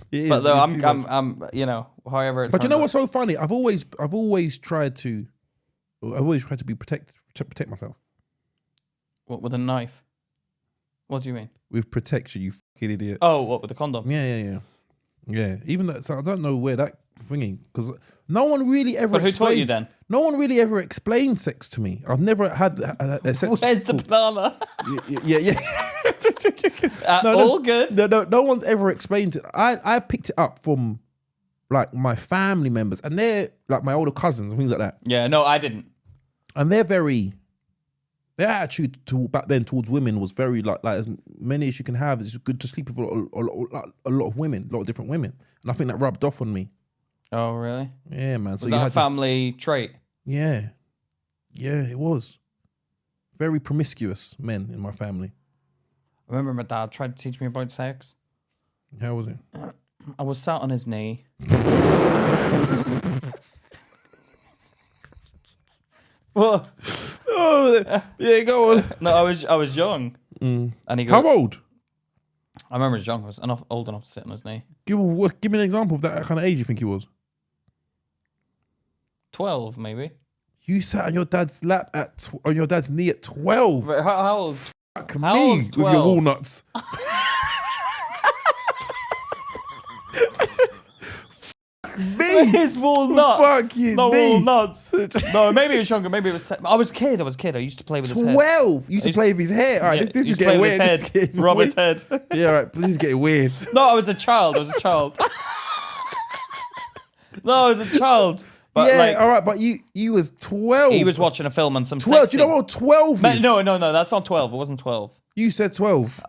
though I'm however. But you know what's so funny? I've always tried to be protect myself. What, with a knife? What do you mean? With protection, you fucking idiot. Oh, what, with the condom? Yeah. Even that, so I don't know where that thingy because no one really ever. But who taught you then? No one really ever explained sex to me. I've never had sex. Where's the banana? Yeah. All good. No one's ever explained it. I picked it up from like my family members, and they're like my older cousins and things like that. Yeah, no, I didn't. And their attitude back then towards women was very like as many as you can have. It's good to sleep with a lot of women, a lot of different women, and I think that rubbed off on me. Oh, really? Yeah, man. So was that a family trait? Yeah, it was. Very promiscuous men in my family. I remember my dad tried to teach me about sex. How was it? I was sat on his knee. What? Oh, yeah, go on. No, I was young. And he goes, how old? I remember he was young. I was old enough to sit on his knee. Give me an example of that kind of age you think he was. 12, maybe. You sat on your dad's lap on your dad's knee at 12. How old? Fuck me with your walnuts. Me. His walnut. Fuck you. No me. walnuts. No, maybe it was younger. Maybe it was. I was a kid. I used to play with his head. 12. You used to play with his hair. All right, this is getting weird. Rub his head. Yeah, all right. This is getting weird. No, I was a child. No, I was a child. But yeah, like, all right, but you was 12. he was watching a film and some 12. sexy. Do you know what 12 is? No, that's not 12. It wasn't 12. You said 12.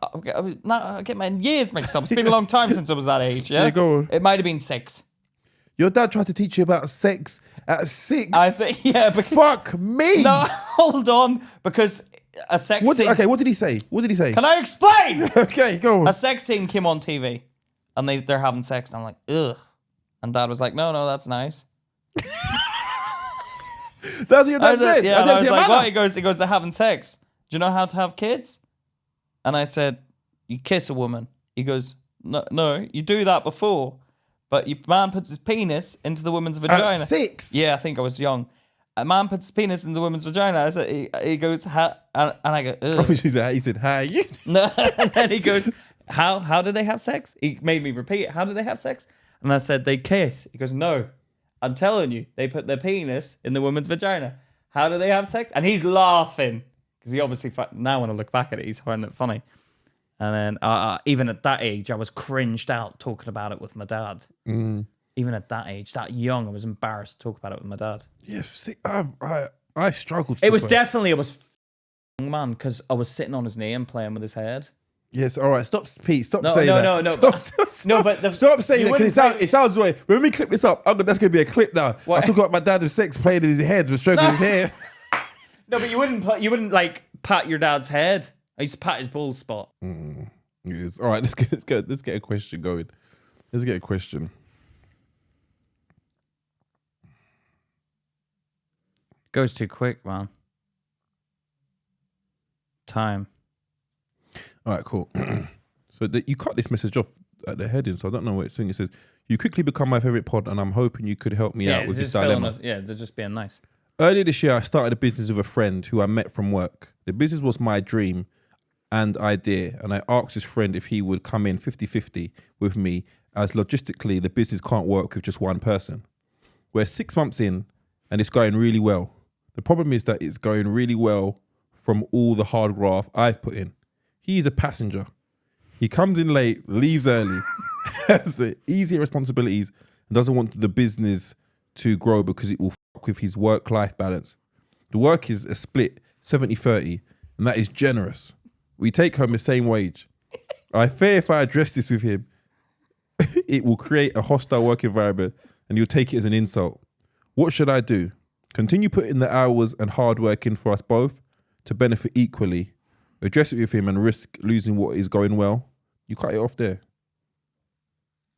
I get my years mixed up. It's been a long time since I was that age. Yeah, go on. It might have been 6. Your dad tried to teach you about sex at 6. I think, yeah. But fuck me. no, hold on, because a sex scene. Okay, what did he say? What did he say? Can I explain? Okay, go on. A sex scene came on TV, and they're having sex, and I'm like, ugh. And Dad was like, no, that's nice. That's what your dad said. Yeah, and I was like, what? He goes, they're having sex. Do you know how to have kids? And I said, you kiss a woman. He goes, no, you do that before, but your man puts his penis into the woman's vagina. At 6? Yeah, I think I was young. A man puts his penis into the woman's vagina. I said, he goes, and I go, ugh. He said, how you? No, and then he goes, how do they have sex? He made me repeat it. How do they have sex? And I said, they kiss. He goes, no, I'm telling you, they put their penis in the woman's vagina. How do they have sex? And he's laughing because he obviously, now when I look back at it, he's finding it funny. And then even at that age, I was cringed out talking about it with my dad. Even at that age, that young, I was embarrassed to talk about it with my dad. Yeah, see, I struggled. It was definitely, young man, because I was sitting on his knee and playing with his head. Yes, all right. Stop, Pete. Stop saying that. No. Stop saying that because it sounds way. When we clip this up, that's gonna be a clip now. What? I talk about my dad with sex playing in his head, with stroking his hair. No, but you wouldn't like pat your dad's head. I used to pat his bald spot. Yes. All right, let's get a question going. Let's get a question. Goes too quick, man. Time. All right, cool. So you cut this message off at the heading, so I don't know what it's saying. It says, you quickly become my favorite pod, and I'm hoping you could help me out with this dilemma. They're just being nice. Earlier this year, I started a business with a friend who I met from work. The business was my dream and idea, and I asked his friend if he would come in 50-50 with me, as logistically, the business can't work with just one person. We're 6 months in, and it's going really well. The problem is that it's going really well from all the hard graft I've put in. He's a passenger. He comes in late, leaves early, has easier responsibilities, and doesn't want the business to grow because it will fuck with his work-life balance. The work is a split 70-30, and that is generous. We take home the same wage. I fear if I address this with him, it will create a hostile work environment and he'll take it as an insult. What should I do? Continue putting the hours and hard work in for us both to benefit equally, address it with him and risk losing what is going well? You cut it off there.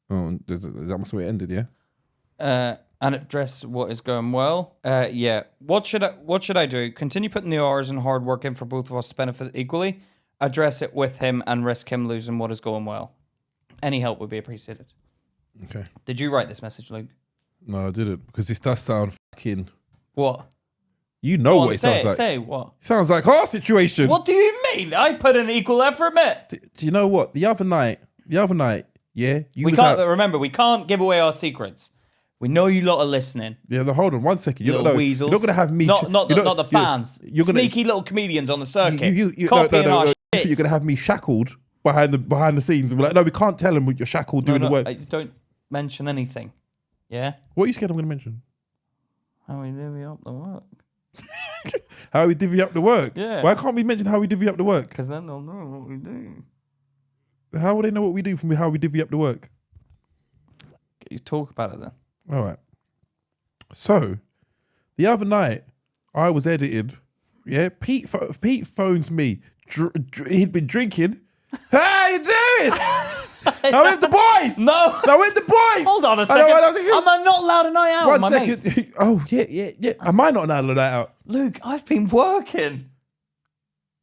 Oh, that must be where it ended, yeah? And address what is going well. Yeah. What should I do? Continue putting the hours and hard work in for both of us to benefit equally. Address it with him and risk him losing what is going well. Any help would be appreciated. Okay. Did you write this message, Luke? No, I didn't, because this does sound fucking... What? You know what it sounds like. Say what? It sounds like our situation. What do you mean? I put in equal effort, mate. Do you know what? The other night, yeah, Remember, we can't give away our secrets. We know you lot are listening. Yeah, hold on 1 second. Little weasels. You're not going to have me... Not the fans. Sneaky little comedians on the circuit. Copying our shit. You're going to have me shackled behind the scenes. We're like, no, we can't tell them you're shackled doing the work. Don't mention anything. Yeah? What are you scared I'm going to mention? How we divvy up the work. How we divvy up the work? Yeah. Why can't we mention how we divvy up the work? Because then they'll know what we do. How will they know what we do from how we divvy up the work? You talk about it then. All right. So, the other night, I was editing. Yeah, Pete phones me. He'd been drinking. How you doing? I'm with the boys. No. I'm with the boys. Hold on a second. Am I not allowed a night out? 1 second. Mate? Oh, yeah. Am I not allowed a night out? Luke, I've been working.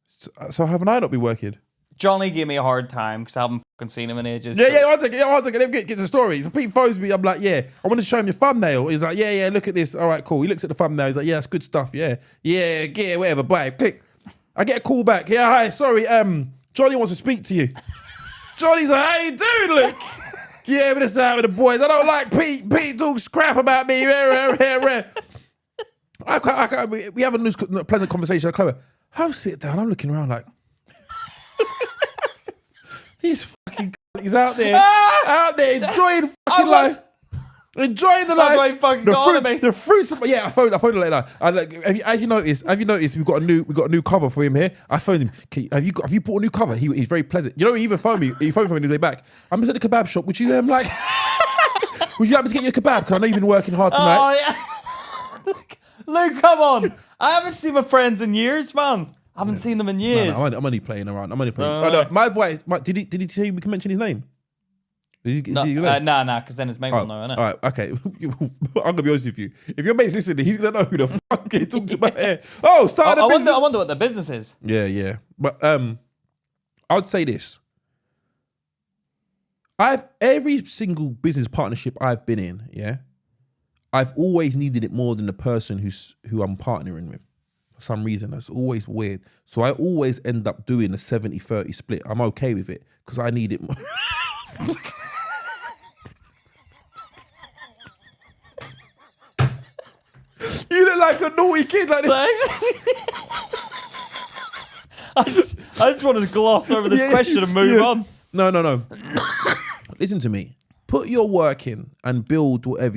So haven't I not been working? Johnny gave me a hard time because I haven't fucking seen him in ages. Yeah, 1 second. Let me get the story. So Pete phones me. I'm like, yeah, I want to show him your thumbnail. He's like, yeah, look at this. All right, cool. He looks at the thumbnail. He's like, yeah, that's good stuff. Yeah, whatever. Bye. Click. I get a call back. Yeah, hi. Sorry. Johnny wants to speak to you. Johnny's like, how you doing, Luke? Yeah, we're just out with the boys. I don't like Pete. Pete talks crap about me. We have a pleasant conversation. I'll sit down. I'm looking around like, these fucking he's out there enjoying fucking life. Enjoying the That's life. why he fucking got on me. The fruits of I phoned her like that. I like, have you noticed we've got a new cover for him here? I phoned him. Have you bought a new cover? He's very pleasant. You know, he even phoned me. He phoned me on his way back. I'm just at the kebab shop. Would you like? Would you like me to get you a kebab? Because I know you've been working hard tonight. Oh yeah. Luke, come on. I haven't seen my friends in years, man. I haven't seen them in years. No, I'm only playing around. No, my voice. Did he tell you we can mention his name? Nah, because then his mate will know, innit? All right, okay. I'm gonna be honest with you. If your mate's listening, he's gonna know who the fuck he talked to my hair. Oh, start a business. I wonder what the business is. Yeah. But I would say this. Every single business partnership I've been in, yeah, I've always needed it more than the person who I'm partnering with. For some reason, that's always weird. So I always end up doing a 70-30 split. I'm okay with it because I need it more. You look like a naughty kid like this. I just want to gloss over this question and move on. No. Listen to me. Put your work in and build whatever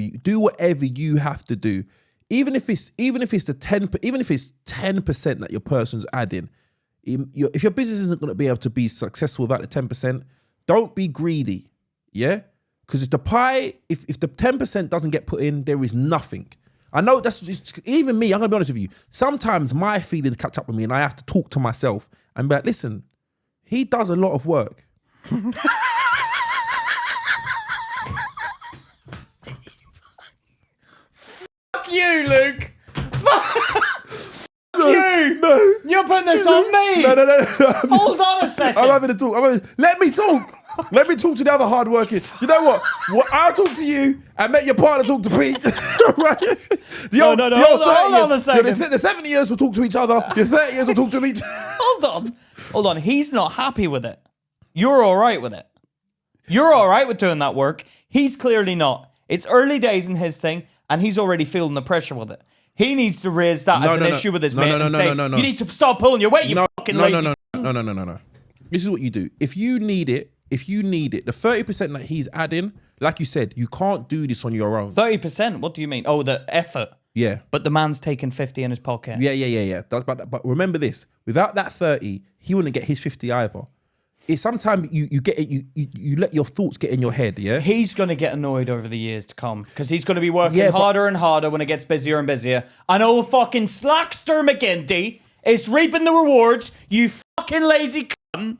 you have to do. Even if it's 10% that your person's adding, if your business isn't going to be able to be successful without the 10%, don't be greedy. Yeah? Because if the 10% doesn't get put in, there is nothing. I know even me, I'm going to be honest with you. Sometimes my feelings catch up with me and I have to talk to myself and be like, listen, he does a lot of work. Fuck you, Luke. Fuck you. No. You're putting this on me. No. Hold on a second. I'm having to talk. Let me talk. Let me talk to the other hardworking. You know what? I'll talk to you and make your partner talk to Pete. Right? No. Hold on a second. The 70 years will talk to each other. Your 30 years will talk to each other. Hold on. He's not happy with it. You're all right with it. You're all right with doing that work. He's clearly not. It's early days in his thing, and he's already feeling the pressure with it. He needs to raise that as an issue with his mate and say, you need to stop pulling your weight, you fucking lazy. No. This is what you do. If you need it, the 30% that he's adding, like you said, you can't do this on your own. 30%? What do you mean? Oh, the effort. Yeah. But the man's taking 50 in his pocket. Yeah. But remember this, without that 30, he wouldn't get his 50 either. It's sometimes you let your thoughts get in your head, yeah? He's going to get annoyed over the years to come because he's going to be working harder and harder when it gets busier and busier. And old fucking Slackster McGinty is reaping the rewards, you fucking lazy cunt.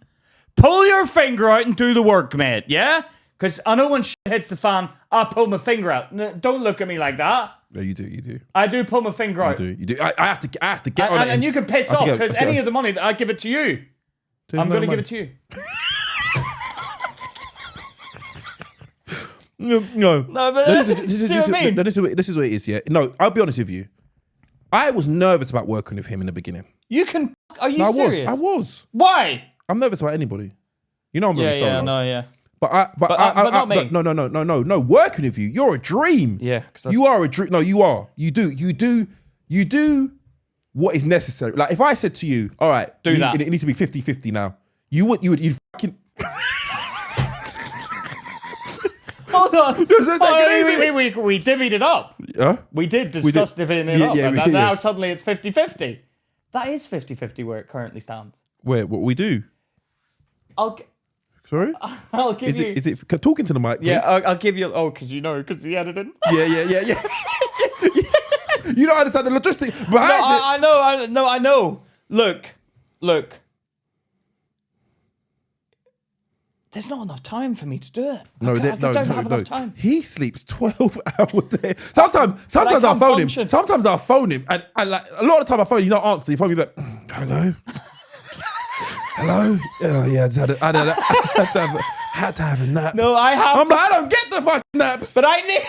Pull your finger out and do the work, mate, yeah? Because I know when shit hits the fan, I pull my finger out. Don't look at me like that. No, you do. I do pull my finger out. You do. I have to get on it. And you can piss off because any of the money that I give it to you, I'm going to give it to you. No, but this is what I mean. This is what it is, yeah? No, I'll be honest with you. I was nervous about working with him in the beginning. Are you serious? I was. Why? I'm nervous about anybody. You know I'm very solo. Yeah. But not me. No. Working with you, you're a dream. Yeah. You are a dream. No, you are. You do what is necessary. Like if I said to you, all right, it needs to be 50-50 now. You'd fucking... Hold on. We divvied it up. Huh? We did discuss divvying it up. And now suddenly it's 50-50. That is 50-50 where it currently stands. Where? What we do? Sorry? I'll give you... Is it talking to the mic, please? Yeah, I'll give you... Oh, because the editing. Yeah. You don't understand the logistics behind it. I know. Look. There's not enough time for me to do it. I don't have enough time. He sleeps 12 hours a day. Sometimes I'll phone him. Sometimes I'll phone him. And like, a lot of the time I phone him, he don't answer. He phone me like, hello? Hello? Oh, yeah, I had to have a nap. No, I don't get the fucking naps. But I need...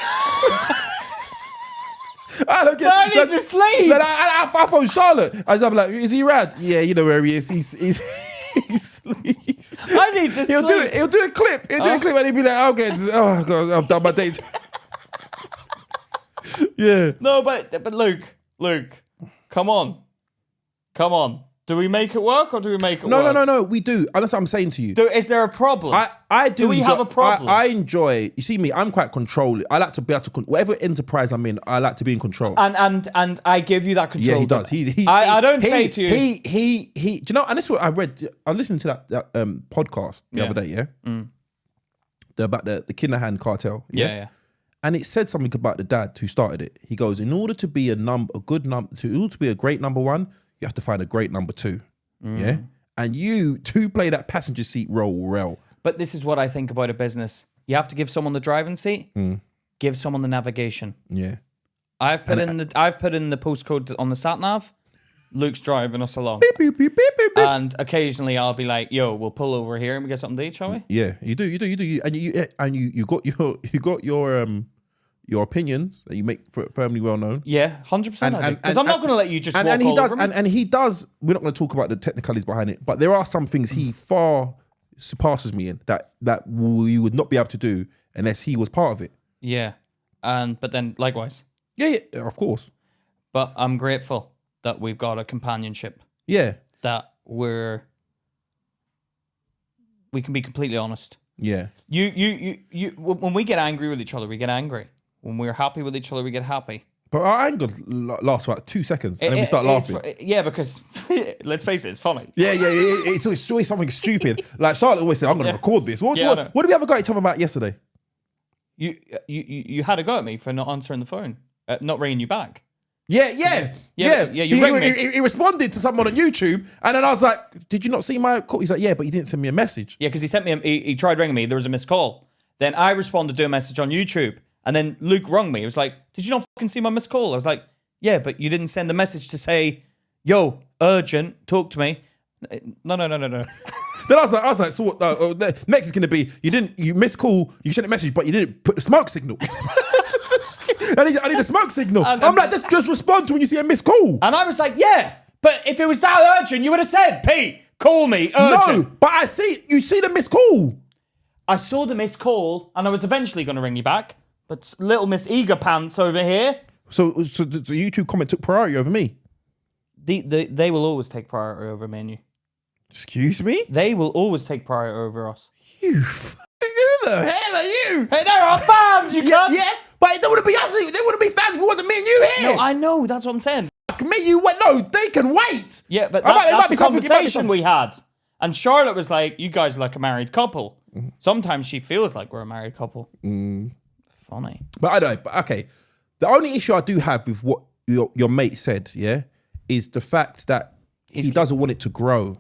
I don't get. I need to sleep. Like, I phone Charlotte. I'm like, is he rad? Yeah, you know where he is. He sleeps. I need to sleep. He'll do a clip. And he'll be like, okay, oh god, I've done my date. Yeah. No, but Luke, come on. Do we make it work or do we make it No, work? no. We do. And that's what I'm saying to you. Is there a problem? I do. Do we have a problem? I enjoy. You see me. I'm quite controlling. I like to be able to whatever enterprise I'm in. I like to be in control. And I give you that control. Yeah, he does. I don't say to you. He. Do you know? And this is what I read. I listened to that podcast the other day. Yeah. About the Kinahan cartel. Yeah. And it said something about the dad who started it. He goes, in order to be in order to be a great number one, you have to find a great number two. Yeah. And you to play that passenger seat role. But this is what I think about a business. You have to give someone the driving seat, give someone the navigation. Yeah. I've put in the postcode on the sat nav. Luke's driving us along. Beep, beep, beep, beep, beep, beep. And occasionally I'll be like, yo, we'll pull over here and we get something to eat, shall we? Yeah, you do. And you got your opinions that you make firmly well known. Yeah, 100%. Because I'm not going to let you just walk all over me. And he does. We're not going to talk about the technicalities behind it, but there are some things he far surpasses me in that we would not be able to do unless he was part of it. Yeah, but then likewise. Yeah, of course. But I'm grateful that we've got a companionship. Yeah, that we can be completely honest. Yeah. You. When we get angry with each other, we get angry. When we're happy with each other, we get happy. But our anger lasts for like 2 seconds, and then we start laughing. Because let's face it, it's funny. Yeah. It's always something stupid. Like Charlotte always said, "I'm going to record this." What did we ever got each other about yesterday? You had a go at me for not answering the phone, not ringing you back. Yeah. He responded to someone on YouTube, and then I was like, "Did you not see my call?" He's like, "Yeah, but you didn't send me a message." Yeah, because he sent me. He tried ringing me. There was a missed call. Then I responded to a message on YouTube, and then Luke rung me. He was like, "Did you not fucking see my missed call?" I was like, "Yeah, but you didn't send a message to say, yo, urgent, talk to me." No. Then I was like, so what? Next is going to be you missed call, you sent a message, but you didn't put the smoke signal. I need a smoke signal. I'm like, just respond to when you see a missed call. And I was like, yeah, but if it was that urgent, you would have said, Pete, call me, urgent. No, but you see the missed call. I saw the missed call, and I was eventually going to ring you back, but little Miss Eager Pants over here. So the YouTube comment took priority over me? They will always take priority over me and you. Excuse me? They will always take priority over us. Who the hell are you? Hey, they're our fans, you cunt. Yeah, but there wouldn't be us. There wouldn't be fans if it wasn't me and you here. No, I know. That's what I'm saying. Me, you wait. No, they can wait. Yeah, but that's a conversation we had. And Charlotte was like, you guys are like a married couple. Mm-hmm. Sometimes she feels like we're a married couple. Funny. But I don't. But okay. The only issue I do have with what your mate said, yeah, is the fact that he doesn't want it to grow.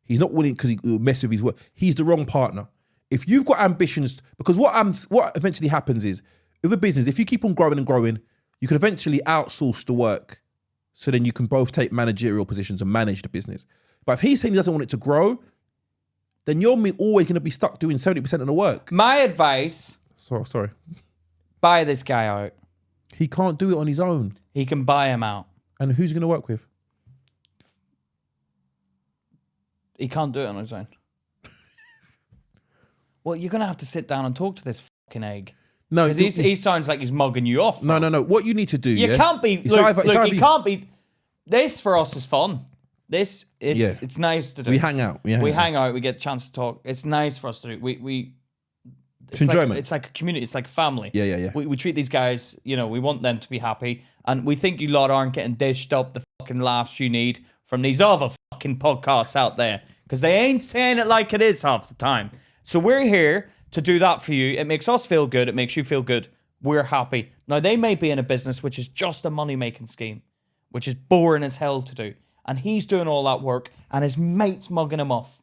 He's not willing because he'll mess with his work. He's the wrong partner. If you've got ambitions, because what eventually happens is, with a business, if you keep on growing and growing, you can eventually outsource the work. So then you can both take managerial positions and manage the business. But if he's saying he doesn't want it to grow, then you're always going to be stuck doing 70% of the work. My advice... Sorry. Buy this guy out. He can't do it on his own. He can buy him out. And who's he going to work with? He can't do it on his own. Well, you're going to have to sit down and talk to this fucking egg. No, because he sounds like he's mugging you off. No. What you need to do, you can't be. Look, you can't be. This for us is fun. It's nice to do. We hang out. We hang out. We get a chance to talk. It's nice for us to do. It's enjoyment. It's like a community. It's like family. Yeah. We treat these guys. We want them to be happy, and we think you lot aren't getting dished up the fucking laughs you need from these other fucking podcasts out there, because they ain't saying it like it is half the time. So we're here to do that for you. It makes us feel good. It makes you feel good. We're happy. Now, they may be in a business which is just a money-making scheme, which is boring as hell to do. And he's doing all that work, and his mate's mugging him off.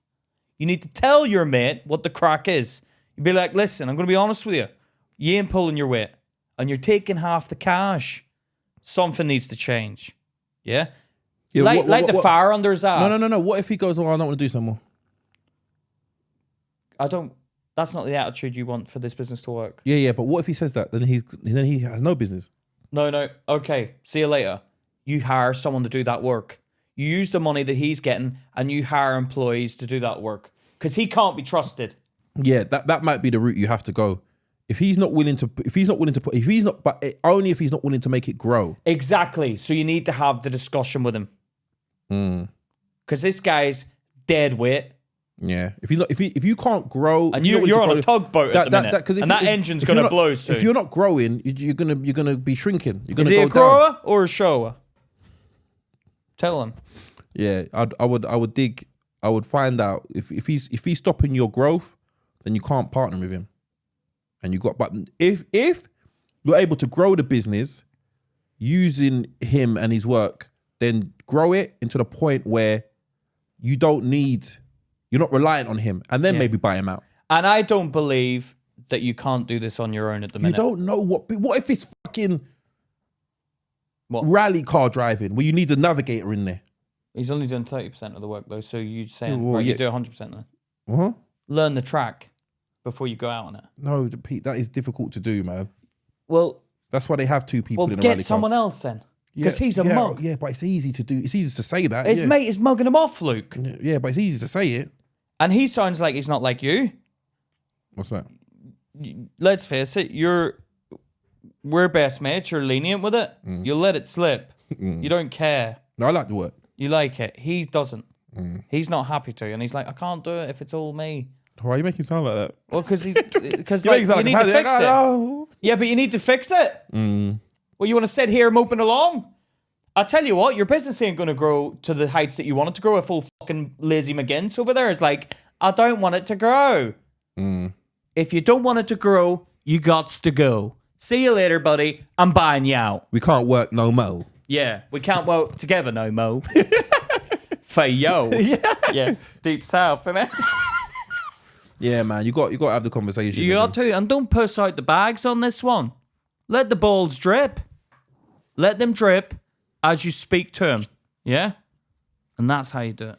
You need to tell your mate what the crack is. You'd be like, listen, I'm going to be honest with you. You ain't pulling your weight, and you're taking half the cash. Something needs to change. Yeah? Light the fire under his ass. No. What if he goes, I don't want to do this no more? That's not the attitude you want for this business to work. Yeah. But what if he says that? Then he has no business. No. Okay. See you later. You hire someone to do that work. You use the money that he's getting, and you hire employees to do that work, because he can't be trusted. Yeah, that might be the route you have to go. But only if he's not willing to make it grow. Exactly. So you need to have the discussion with him. because this guy's dead weight. Yeah, if you can't grow, and you're on a tugboat at the minute, and that engine's gonna blow soon. If you're not growing, you're gonna be shrinking. You're gonna Is he go a grower down. or a shower? Tell him. Yeah, I would find out if he's stopping your growth, then you can't partner with him. And but if you're able to grow the business using him and his work, then grow it into the point where you're not reliant on him, and then maybe buy him out. And I don't believe that you can't do this on your own at the minute. You don't know what if it's fucking rally car driving where you need a navigator in there. He's only done 30% of the work though, so you're saying you do 100% then. Uh-huh. Learn the track before you go out on it. No, Pete, that is difficult to do, man. Well, that's why they have two people in a rally get car. someone else then. Because he's a mug. Yeah, but it's easy to do. It's easy to say that. His mate is mugging him off, Luke. Yeah, but it's easy to say it. And he sounds like he's not like you. What's that? Let's face it, we're best mates, you're lenient with it. You'll let it slip. You don't care. No, I like the work. You like it. He doesn't. He's not happy to. And he's like, I can't do it if it's all me. Why are you making him sound like that? Well, because you need to fix it. Yeah, but you need to fix it. Well, you want to sit here moping along? I'll tell you what, your business ain't going to grow to the heights that you want it to grow if all fucking lazy McGinnis over there is like, I don't want it to grow. If you don't want it to grow, you gots to go. See you later, buddy. I'm buying you out. We can't work no mo. Yeah, we can't work together no mo. For yo. Yeah. Deep south, innit? Yeah, man, you got to have the conversation. You got to, and don't push out the bags on this one. Let the balls drip. Let them drip as you speak to him. Yeah? And that's how you do it.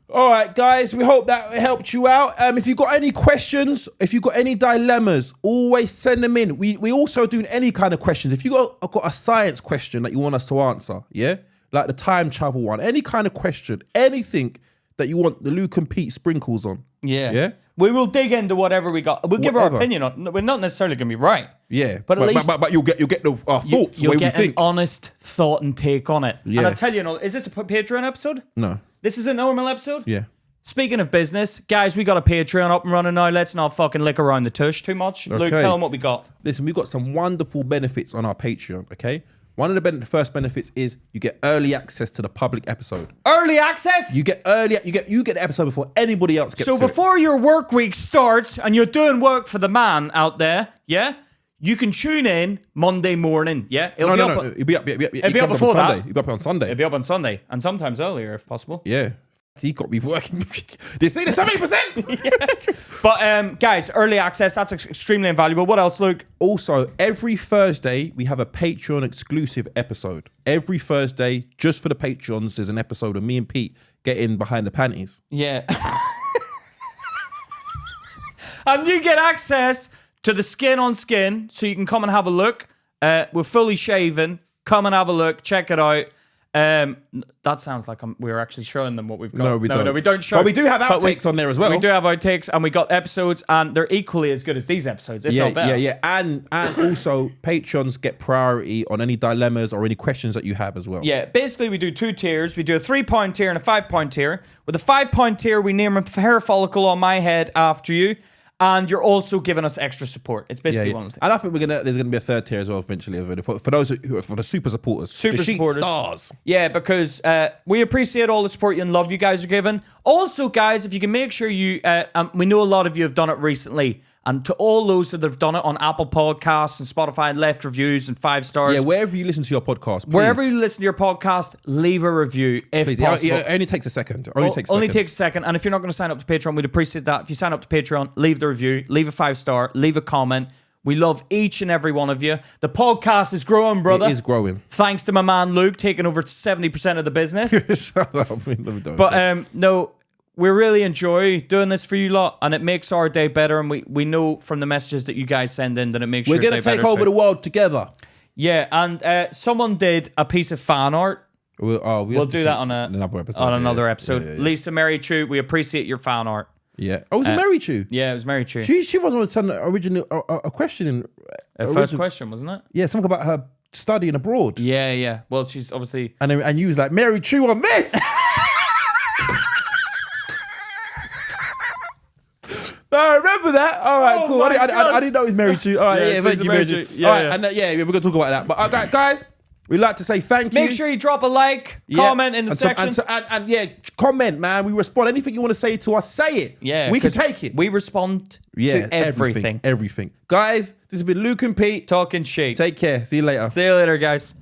All right, guys, we hope that helped you out. If you've got any questions, if you've got any dilemmas, always send them in. We also do any kind of questions. If you got a science question that you want us to answer, yeah? Like the time travel one, any kind of question, anything that you want the Luke and Pete sprinkles on. Yeah. Yeah? We will dig into whatever we got. We'll give our opinion on. We're not necessarily going to be right. Yeah, but at least you'll get our thoughts. You'll get we think. an honest thought and take on it. Yeah. And I'll tell you, is this a Patreon episode? No. This is a normal episode? Yeah. Speaking of business, guys, we got a Patreon up and running now. Let's not fucking lick around the tush too much. Okay. Luke, tell them what we got. Listen, we've got some wonderful benefits on our Patreon, okay? One of the first benefits is you get early access to the public episode. Early access? You get the episode before anybody else gets to it. So before your work week starts and you're doing work for the man out there, yeah? You can tune in Monday morning, yeah? It'll be up before that. It'll be up on Sunday. It'll be up on Sunday, and sometimes earlier if possible. Yeah. He got me working. They say the 70%. Yeah. But guys, early access, that's extremely invaluable. What else, Luke? Also, every Thursday, we have a Patreon exclusive episode. Every Thursday, just for the Patreons, there's an episode of me and Pete getting behind the panties. Yeah. And you get access to the skin on skin, so you can come and have a look. We're fully shaven. Come and have a look. Check it out. That sounds like we're actually showing them what we've got. No, we don't. No, we don't show. But we do have outtakes on there as well. We do have outtakes, and we got episodes, and they're equally as good as these episodes, if not better. Yeah. And also, Patrons get priority on any dilemmas or any questions that you have as well. Yeah, basically we do two tiers. We do a £3 tier and a £5 tier. With the £5 tier, we name a hair follicle on my head after you. And you're also giving us extra support. It's basically one of them. And I think there's gonna be a third tier as well eventually for those who are for the super supporters, super supporters, stars. Yeah, because we appreciate all the support and love you guys are giving. Also, guys, if you can make sure you, we know a lot of you have done it recently. And to all those that have done it on Apple Podcasts and Spotify and left reviews and 5 stars. Yeah, wherever you listen to your podcast, please. Wherever you listen to your podcast, leave a review if possible. It only takes a second. Only takes a second. And if you're not going to sign up to Patreon, we'd appreciate that. If you sign up to Patreon, leave the review, leave a 5-star, leave a comment. We love each and every one of you. The podcast is growing, brother. It is growing. Thanks to my man Luke taking over 70% of the business. Shut up. But no, we really enjoy doing this for you lot, and it makes our day better. And we know from the messages that you guys send in that it makes we're going to take over the world together. Yeah, and someone did a piece of fan art. We'll do that on another episode. Yeah. Lisa Mary Chu, we appreciate your fan art. Yeah. Oh, was it Mary Chu? Yeah, it was Mary Chu. She wasn't going to send a question in. First question, wasn't it? Yeah, something about her studying abroad. Yeah. Well, she's obviously. And you was like, Mary Chu on this. No, remember that? All right, Oh cool. my I God. didn't know he's married to you. All right, Yeah, yeah, he's thank you, married married to to you. All Yeah, right, yeah. and we're going to talk about that. But guys, we'd like to say thank you. Make sure you drop a like, Yeah. comment in the section. And yeah, comment, man. We respond. Anything you want to say to us, say it. Yeah, we can 'cause take it. We respond to everything. Everything. Guys, this has been Luke and Pete. Talking shit. Take care. See you later. See you later, guys.